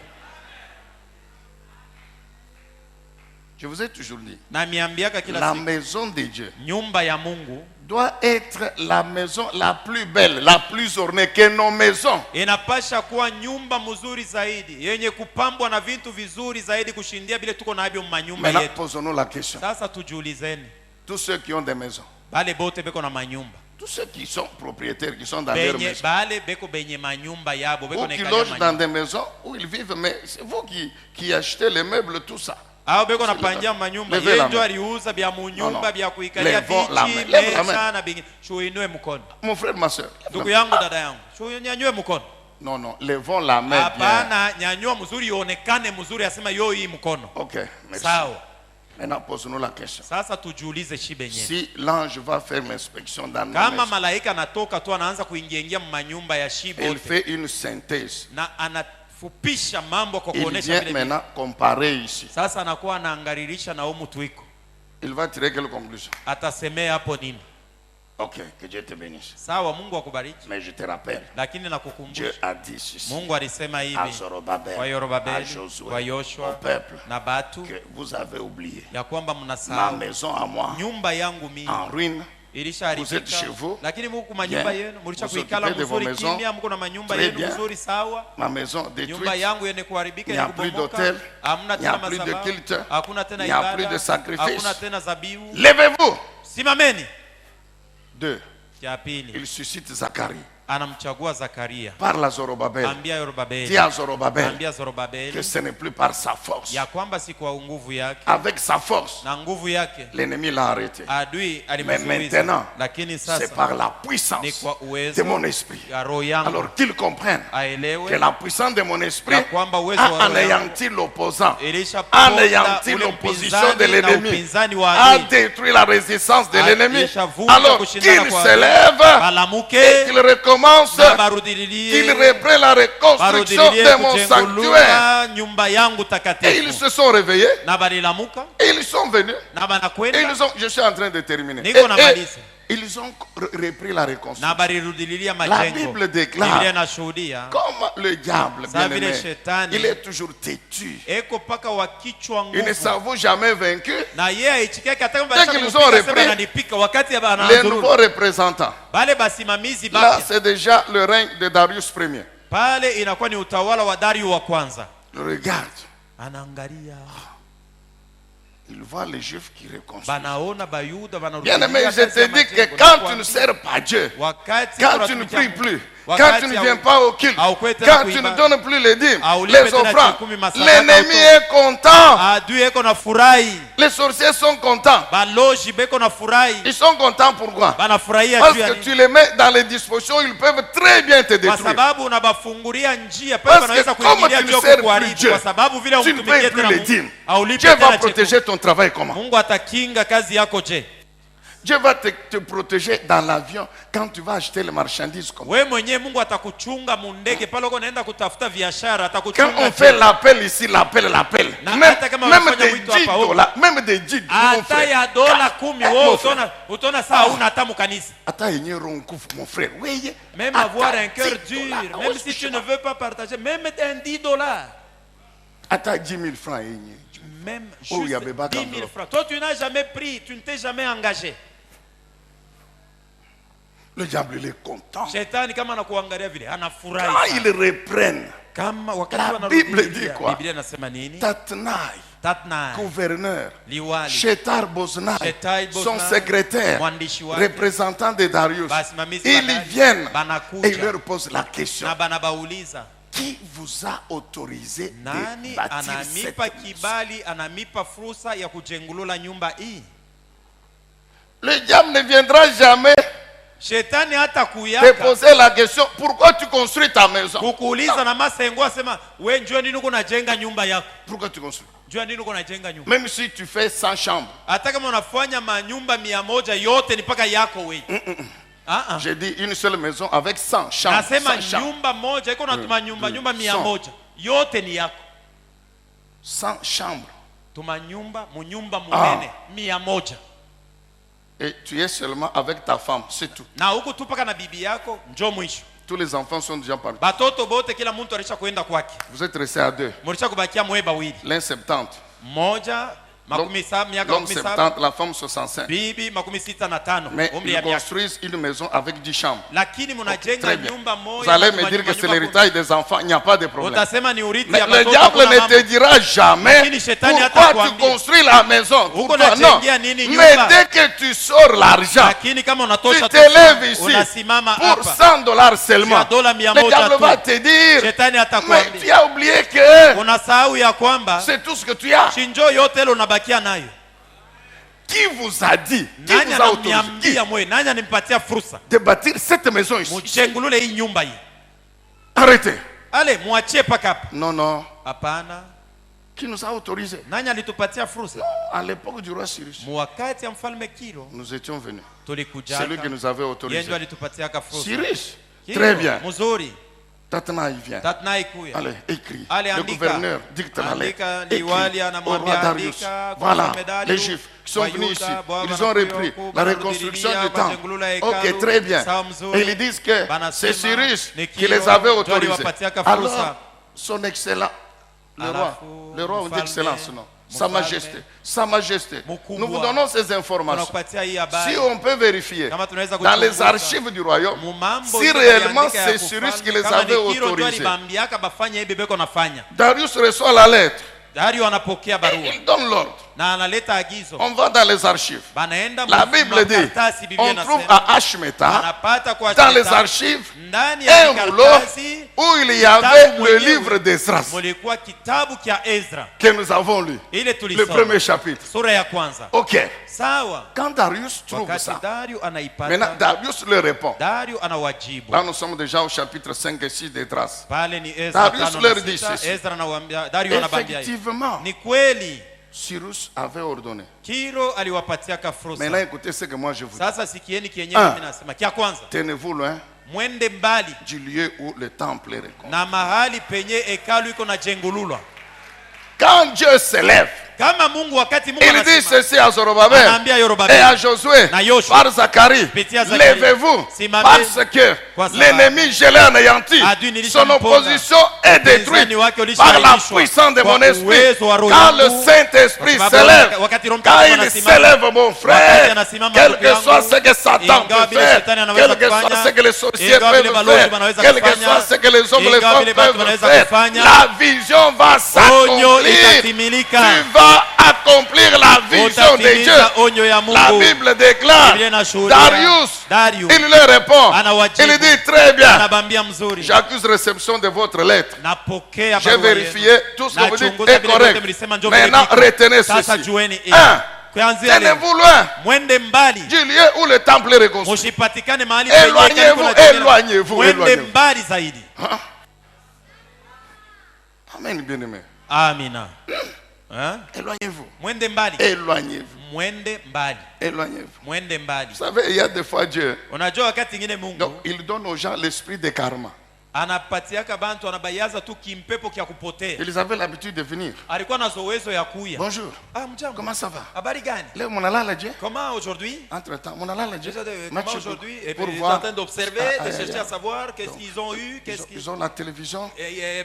Je vous ai toujours dit, Na miambiaka kila la siku, maison de Dieu nyumba ya Mungu doit être la maison la plus belle, la plus ornée que nos maisons. inapasha kuwa nyumba mzuri zaidi yenye kupambwa na vitu vizuri zaidi kushindia vile tuko navyo manyumba Maintenant, yetu. posons-nous la question. Sasa tujiulizeni, Tous ceux qui ont des maisons, bale bote beko na manyumba, tous ceux qui sont propriétaires, qui sont dans leur benye maison, bale beko benye manyumba yabo beko ou na qui ikalia logent dans manyumba, des maisons où ils vivent, mais c'est vous qui achetez les meubles, tout ça. au beko na pangia manyumba Levez la yenjo main. aliuza vya Non, munyumba non. vya kuikalia Levons la main. viti, Lève la meza main. na bingi. Shuinue mkono. Mon frère, ma soeur. Ndugu yangu, dada yangu, shuinyanyue mkono. Non, non, levons la main bien. Hapana, nyanyua mzuri ionekane mzuri, asema yo hii mkono. Ok, merci. Sawa. Maintenant, posons-nous la question. Sasa tujiulize shibe yenyewe. Si l'ange va faire l'inspection dans nos Kama maisons, malaika anatoka tu anaanza kuingia manyumba ya il shibe fait une synthèse. na anafupisha mambo kwa Il kuonesha vient vile. maintenant comparer ici. Sasa anakuwa anaangalilisha na umu tuiko. Il va tirer quelle conclusion? Atasemea hapo nini? Ok, que Dieu te bénisse. Sawa, Mungu akubariki. Mais je te rappelle, Lakini Dieu nakukumbusha a dit ceci Mungu alisema à hivi Zorobabel, kwa à Yorobabeli, Josué, kwa au Yoshua peuple, na batu que vous avez oublié. ya kwamba Ma mnasahau maison à moi, nyumba yangu mimi en ruine, Vous êtes ilishaharibika, chez vous, lakini muko manyumba bien, yenu mulisha vous kuikala occupez de vos mzuri maisons, kimya, mko na manyumba très yenu bien. mzuri sawa. ma maison Nyumba détruite, yangu yenye kuharibika Il n'y a yenye plus kubomoka, d'hôtel, hamna il n'y a tena plus de madhabahu, culte, hakuna tena il n'y a plus ibada, de sacrifice. hakuna tena zabihu. levez-vous. Simameni. 2. Ya pili, Il suscite Zacharie. anamchagua Zakaria, Parle à Zorobabel. ambia Yorobabeli, Dis à Zorobabel ambia que Zorobabeli ce n'est plus par sa force. ya kwamba si kwa nguvu yake, Avec sa force, na nguvu yake l'ennemi l'a arrêté. adui Mais alimzuiza, maintenant, lakini c'est sasa par la ni puissance kwa de uwezo mon esprit. ya roho yangu Alors qu'ils comprennent que aelewe la puissance de mon esprit ya kwamba uwezo a wa roho yangu anéanti l'opposant, ilishaponda anéanti ule l'opposition de mpinzani na l'ennemi, upinzani wa a adui. détruit la résistance de l'ennemi. Alishavunja Alors kushindana qu'il kwa se adui. lève et Balamuke qu'il recommence, na barudililie, qu'il reprend la reconstruction barudililie de mon sanctuaire. kujengulula nyumba yangu Et ils takatifu. se sont réveillés, Na balilamuka et ils sont venus, na et banakwenda ils ont, je suis en train de terminer. Niko namaliza. Ils ont repris la reconstruction. na balirudililia La majengo. Bible déclare, Biblia inashuhudia comme le diable, Sa bien vile aimé, shetani il est toujours têtu. eko paka wa kichwa Il ne nguvu, s'avoue jamais vaincu. na yeye aichikeke hata kama Dès qu'ils bashakumupika ont sema repris, ananipika wakati Les banazuru nouveaux représentants. bale basimamizi Là, bapya c'est déjà le règne de Darius Ier. pale, inakuwa ni utawala wa Dario wa kwanza. Regarde, Anaangalia, il voit les Juifs qui reconstruisent. banaona bayuda Bien aimé, banarudilia je kazi ya te dis que majengo. quand tu ne sers pas Dieu, Wakati quand kuna tu ne tumikia pries Mungu, plus, wakati quand tu ne viens pas au culte, haukwenda tena quand tu ne kuimba, donnes plus les dîmes, haulipe les tena offrandes, chikumi, masadaka, l'ennemi uto- est content. adui eko na furahi, Les sorciers sont contents. baloji beko na furahi, Ils sont contents pourquoi? banafurahia Parce juu ya que nini? tu les mets dans les dispositions, ils peuvent très bien te Kwa détruire. sababu unabafungulia njia Parce pale wanaweza que comme kuingilia tu ne juu ya sers plus kukuharibu, Dieu, kwa sababu vile tu ne umtumikie payes plus tena les Mungu, dîmes. haulipe Dieu va tena chekumi. protéger ton travail comment? Mungu atakinga kazi yako. Je, Dieu va te protéger dans l'avion quand tu vas acheter les marchandises comme we mwenyewe Mungu atakuchunga mundege pale uko naenda kutafuta biashara, Quand atakuchunga. on fait l'appel ici, l'appel. Na Même, hata kama même wanafanya des wito hapa, 10 dollars, même des 10 mon hata frère. ya dola 10 Mon wewe frère. utaona saa una hata mukanisa. Attends, il y a un coup, mon frère. Oui, Même attends, avoir un cœur 10 dur, dollars. même si tu ne veux pas partager, même un 10 dollars, Attends, 10 000 francs. il y a. même Oh, il y juste avait pas 10 000 d'enveloppe. francs. Toi, tu n'as jamais pris, tu ne t'es jamais engagé. Le diable, il est content. Shetani kama anakuangalia vile Quand anafurahi ils sana. reprennent, Kama wakati La wanarudia, Bible dit quoi? Biblia inasema nini? Tatnaï, Tatna, gouverneur, liwali, Shetar Boznai, Shetai son Boznai, secrétaire, mwandishi wake, représentant de Darius, basimamizi ils wa Darius, viennent banakuja, et ils leur posent la question. na banabauliza, Qui vous a autorisé nani de bâtir anamipa cette maison? kibali, anamipa fursa ya kujengulula nyumba hii? Le diable ne viendra jamais Shetani hata te kuyaka poser la question pourquoi tu construis ta maison. kukuuliza na masengo, asema we njoo nini uko najenga nyumba yako, Pourquoi tu construis? njoo nini uko najenga nyumba. Même si tu fais 100 chambres. Hata kama unafanya manyumba 100 yote ni paka yako wewe. J'ai dit une seule maison avec 100 chambres. Nasema 100 chambres. nyumba moja iko na tuma nyumba 100 yote ni yako. 100 chambres. Tuma nyumba munyumba munene 100. Et tu es seulement avec ta femme, c'est tout. Na huku tu paka na bibi yako njoo mwisho. Tous les enfants sont déjà partis. Batoto bote kila mtu alisha kuenda kwake. Vous êtes restés à deux. Mulisha kubakia mweba wili. L'un 70. Mmoja miaka L'homme 70, 70, la femme 65. bibi 65, Mais umri ils ya miaka. construisent une maison avec 10 chambres. Lakini mnajenga Très bien. nyumba Vous moja. allez na me dire que c'est nyumba l'héritage des enfants, il n'y a pas de problème. Utasema ni urithi Mais ya le watoto, diable hakuna ne mambo. te dira jamais Lakini shetani pourquoi tu hatakwambia. construis la maison. Pour Uko toi, non. unajengea nini Mais nyumba? dès que tu sors l'argent, Lakini kama tu unatosha te lèves tu ici unasimama pour hapa. 100 dollars seulement. Ya dola 100 Le diable tu. va te dire, Shetani mais tu atakwambia. as oublié que Unasahau ya kwamba c'est tout ce que tu as. shinjo yote ile unabakia nayo. Qui vous a dit, qui Nani vous a autorisé ananiambia mwe? Nani animpatia fursa? de bâtir cette maison ici? Mujengulule hii nyumba hii. Arrêtez. Ale muachie paka hapa. Non, non. Hapana. Qui nous a autorisé? Nani alitupatia fursa? À l'époque du roi Cyrus, Mwakati ya mfalme Kiro nous étions venus. tulikuja. C'est lui qui nous avait Yeye autorisé. ndo alitupatia ka fursa. Cyrus, Kiro, très bien. Mzuri. Tatna, il vient. Tatnai kuya. Allez, écris. Allez, Le andika. gouverneur dicte la lettre. Andika, Écris liwali au anamwambia roi Darius. andika, kwa Voilà, mfalme Darius, les Juifs qui sont Wayuda, venus ici, Bwana ils ont repris Kuyoko, la Bwana reconstruction Rudilia, du temple. Bajengulula hekalu, Ok, très bien. sawa mzuri. Et ils disent que Banasema, c'est Cyrus ni qui Kiro, les avait ndio autorisés. aliwapatia ka fursa. Alors, son excellent, Alafu, le roi, on dit mfalme, excellence, non? Sa mfalme, majesté, sa majesté. mkubwa. Nous vous donnons ces informations. Tunakupatia hii habari. Si on peut vérifier Kama tunaweza dans les kuchunguza, archives du royaume, mumambo si yote réellement aliandika ya c'est kufalme, Cyrus qui les kama avait ni Kiro ndio autorisés, alibambiaka bafanye hivi beko nafanya. Darius reçoit la lettre. Dario anapokea barua Il donne l'ordre. na analeta agizo. On va dans les archives. Banaenda La Bible dit, makaratasi, Biblia on trouve inasema, à Ashmeta, anapata kwa dans les Sheta, archives, ndani ya un rouleau karatasi où il y avait kitabu le mwenyewe, livre d'Esdras mulikuwa kitabu kya Ezra que nous avons lu, ile le tulisoma premier chapitre. sura ya kwanza. Ok. Sawa, Quand Darius trouve wakati ça, Dario maintenant anaipata, Darius le répond. Dario anawajibu. Là, nous sommes déjà au chapitre 5 et 6 d'Esdras. Pale ni Ezra Darius 5 leur na dit 6, ceci. Ezra anawaambia, Dario anabambia hivi. Effectivement, Ni kweli Cyrus avait ordonné. Kiro aliwapatia ka fursa. Maintenant, écoutez ce que moi je vous dis. Sasa sikieni kienyewe mimi nasema. Kia kwanza, Tenez-vous loin mwende mbali du lieu où le temple est reconstruit. na mahali penye hekalu iko na jengululwa. Quand Dieu s'élève, Kama Mungu wakati Mungu il dit anasema, ceci à Zorobabel anaambia Yorobabel et à Josué na Yoshua, par Zacharie, kupitia Zakaria, levez-vous simameni, parce que kwa sababu l'ennemi, je l'ai anéanti, adui son nilishamponda, opposition est détruite upinzani wake par la ulishahamishwa puissance de kwa mon esprit. uwezo wa roho Quand le yangu, Saint-Esprit kwa sababu s'élève, wakati Roho quand Mtakatifu il anasimama, s'élève mon wakati frère, anasimama quel ndugu que soit yangu, ce que Satan ingawa peut vile faire, shetani anaweza quel que soit kufanya, ce que les sorciers ingawa vile peuvent balozi faire, wanaweza quel que kufanya, soit ce que les hommes et les ingawa femmes vile watu peuvent wanaweza faire, kufanya, la vision va onyo s'accomplir. itatimilika. Tu vas accomplir la vision de Dieu. Utatimiza onyo ya La Mungu. Bible déclare, Biblia inashuhudia. Darius, il leur répond, Anawajibu. il dit très bien, Anabambia mzuri. j'accuse réception de votre lettre. Napokea J'ai barua vérifié, yenu. tout ce que vous dites Nachunguza est vile vyote correct. mlisema ndio Maintenant, vile viko. retenez Sasa ceci. jueni hii. 1. Kuanzia leo, Tenez-vous loin mwende mbali, du lieu où le temple est reconstruit. mushipatikane mahali Éloignez-vous, penye kuna jengo. éloignez-vous, Mwende éloignez-vous. mbali zaidi. Amen, bien-aimé. Amina. Hein? Éloignez-vous. Mwende mbali, Éloignez-vous. mwende mbali, Éloignez-vous. mwende mbali. Vous savez, il y a des fois Dieu, Unajua wakati ingine donc, Mungu il donne aux gens l'esprit de karma. anapatiaka bantu anabayaza tu kimpepo kya kupotea. Ils avaient l'habitude de venir. Alikuwa na zowezo ya kuya. Bonjour. Mjambo. Comment ça va? Habari gani? Leo monalala Dieu. Comment aujourd'hui? Entre-temps, monalala Dieu. Match Comment aujourd'hui? Et pour puis, voir. en train d'observer, Ah, de ah, chercher ah, à savoir qu'est-ce Donc, qu'ils ont eu, qu'est-ce qu'ils Ils ont la télévision.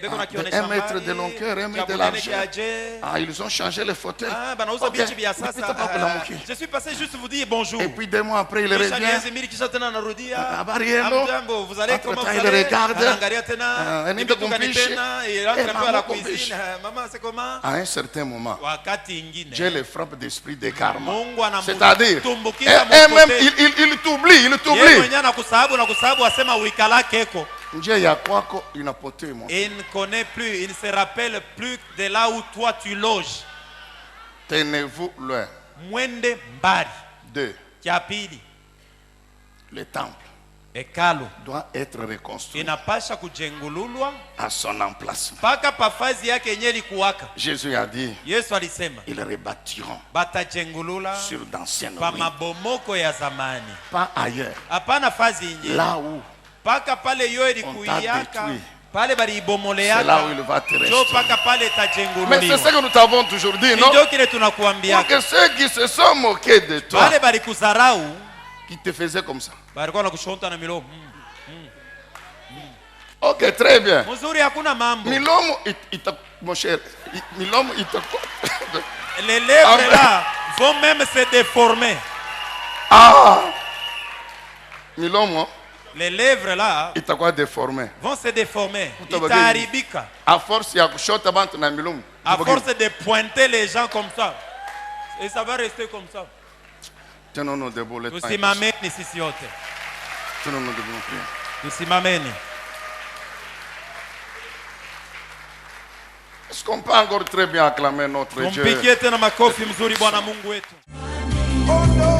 beko na Ah, kionesha un mètre mbali, de longueur, un mètre de kia largeur. bunene kiaje. Ah, ils ont changé les fauteuils. Ah, banauza Ok. bichi vya Nipita sasa. pa kulamuki. Je suis passé juste vous dire bonjour. Et puis 2 mois après, il Kisha revient. miezi mbili kisha tena narudia. Habari yenu? Hamjambo, vous allez comment Entre-temps, vous il allez? regarde. Anaangalia tena. Nenda Ni vitu gani kumpishe. tena? Il rentre un peu à la maman cuisine. kumpishe. Maman, c'est comment? À un certain moment, Wakati ingine. Dieu les frappe d'esprit de karma. Mungu C'est-à-dire, anamutumbukiza et même mkote. il t'oublie, il Yeye t'oublie. mwenyewe anakusahabu asema uikala keko. Dieu ya kwako inapotea mo. Il ne connaît plus, il ne se rappelle plus de là où toi tu loges. Tenez-vous loin. Mwende mbali. 2. Cha pili, Le temple hekalu doit être reconstruit inapasha kujengululwa à son emplacement. mpaka pafazi yake yenyewe likuwaka. Jésus a dit, Yesu alisema ils rebâtiront batajengulula sur d'anciennes pa ruines, mabomoko ya zamani, pas ailleurs. hapana fazi ingine, Là où mpaka pale yo on t'a ilikuyaka détruit, pale c'est là où baliibomoleaka il va te jo restaurer. mpaka pale Mais c'est itajengululiwa. ce que nous t'avons toujours dit, non? Ndio kile Pour tunakuambia, que ceux qui se sont moqués de toi, wale balikudharau qui te faisaient comme ça. balikuwa nakushonta na milomo Ok, très bien. mzuri, hakuna mambo. Milomo, mon cher, Milomo, Les lèvres Amen. là vont même se déformer. Ah! Milomo Les lèvres là itakuwa déformé. vont se déformer. Kutabageni. Itaharibika. À force ya kushota bantu na milomo. À force de pointer les gens comme ça. Et ça va rester comme ça. Tenons-nous debout le temps. Tusimameni sisi yote. Tenons-nous debout. Prions. Tusimameni. Est-ce qu'on peut encore très bien acclamer notre Dieu? Tumpigie tena makofi mzuri Bwana Mungu wetu. Oh no.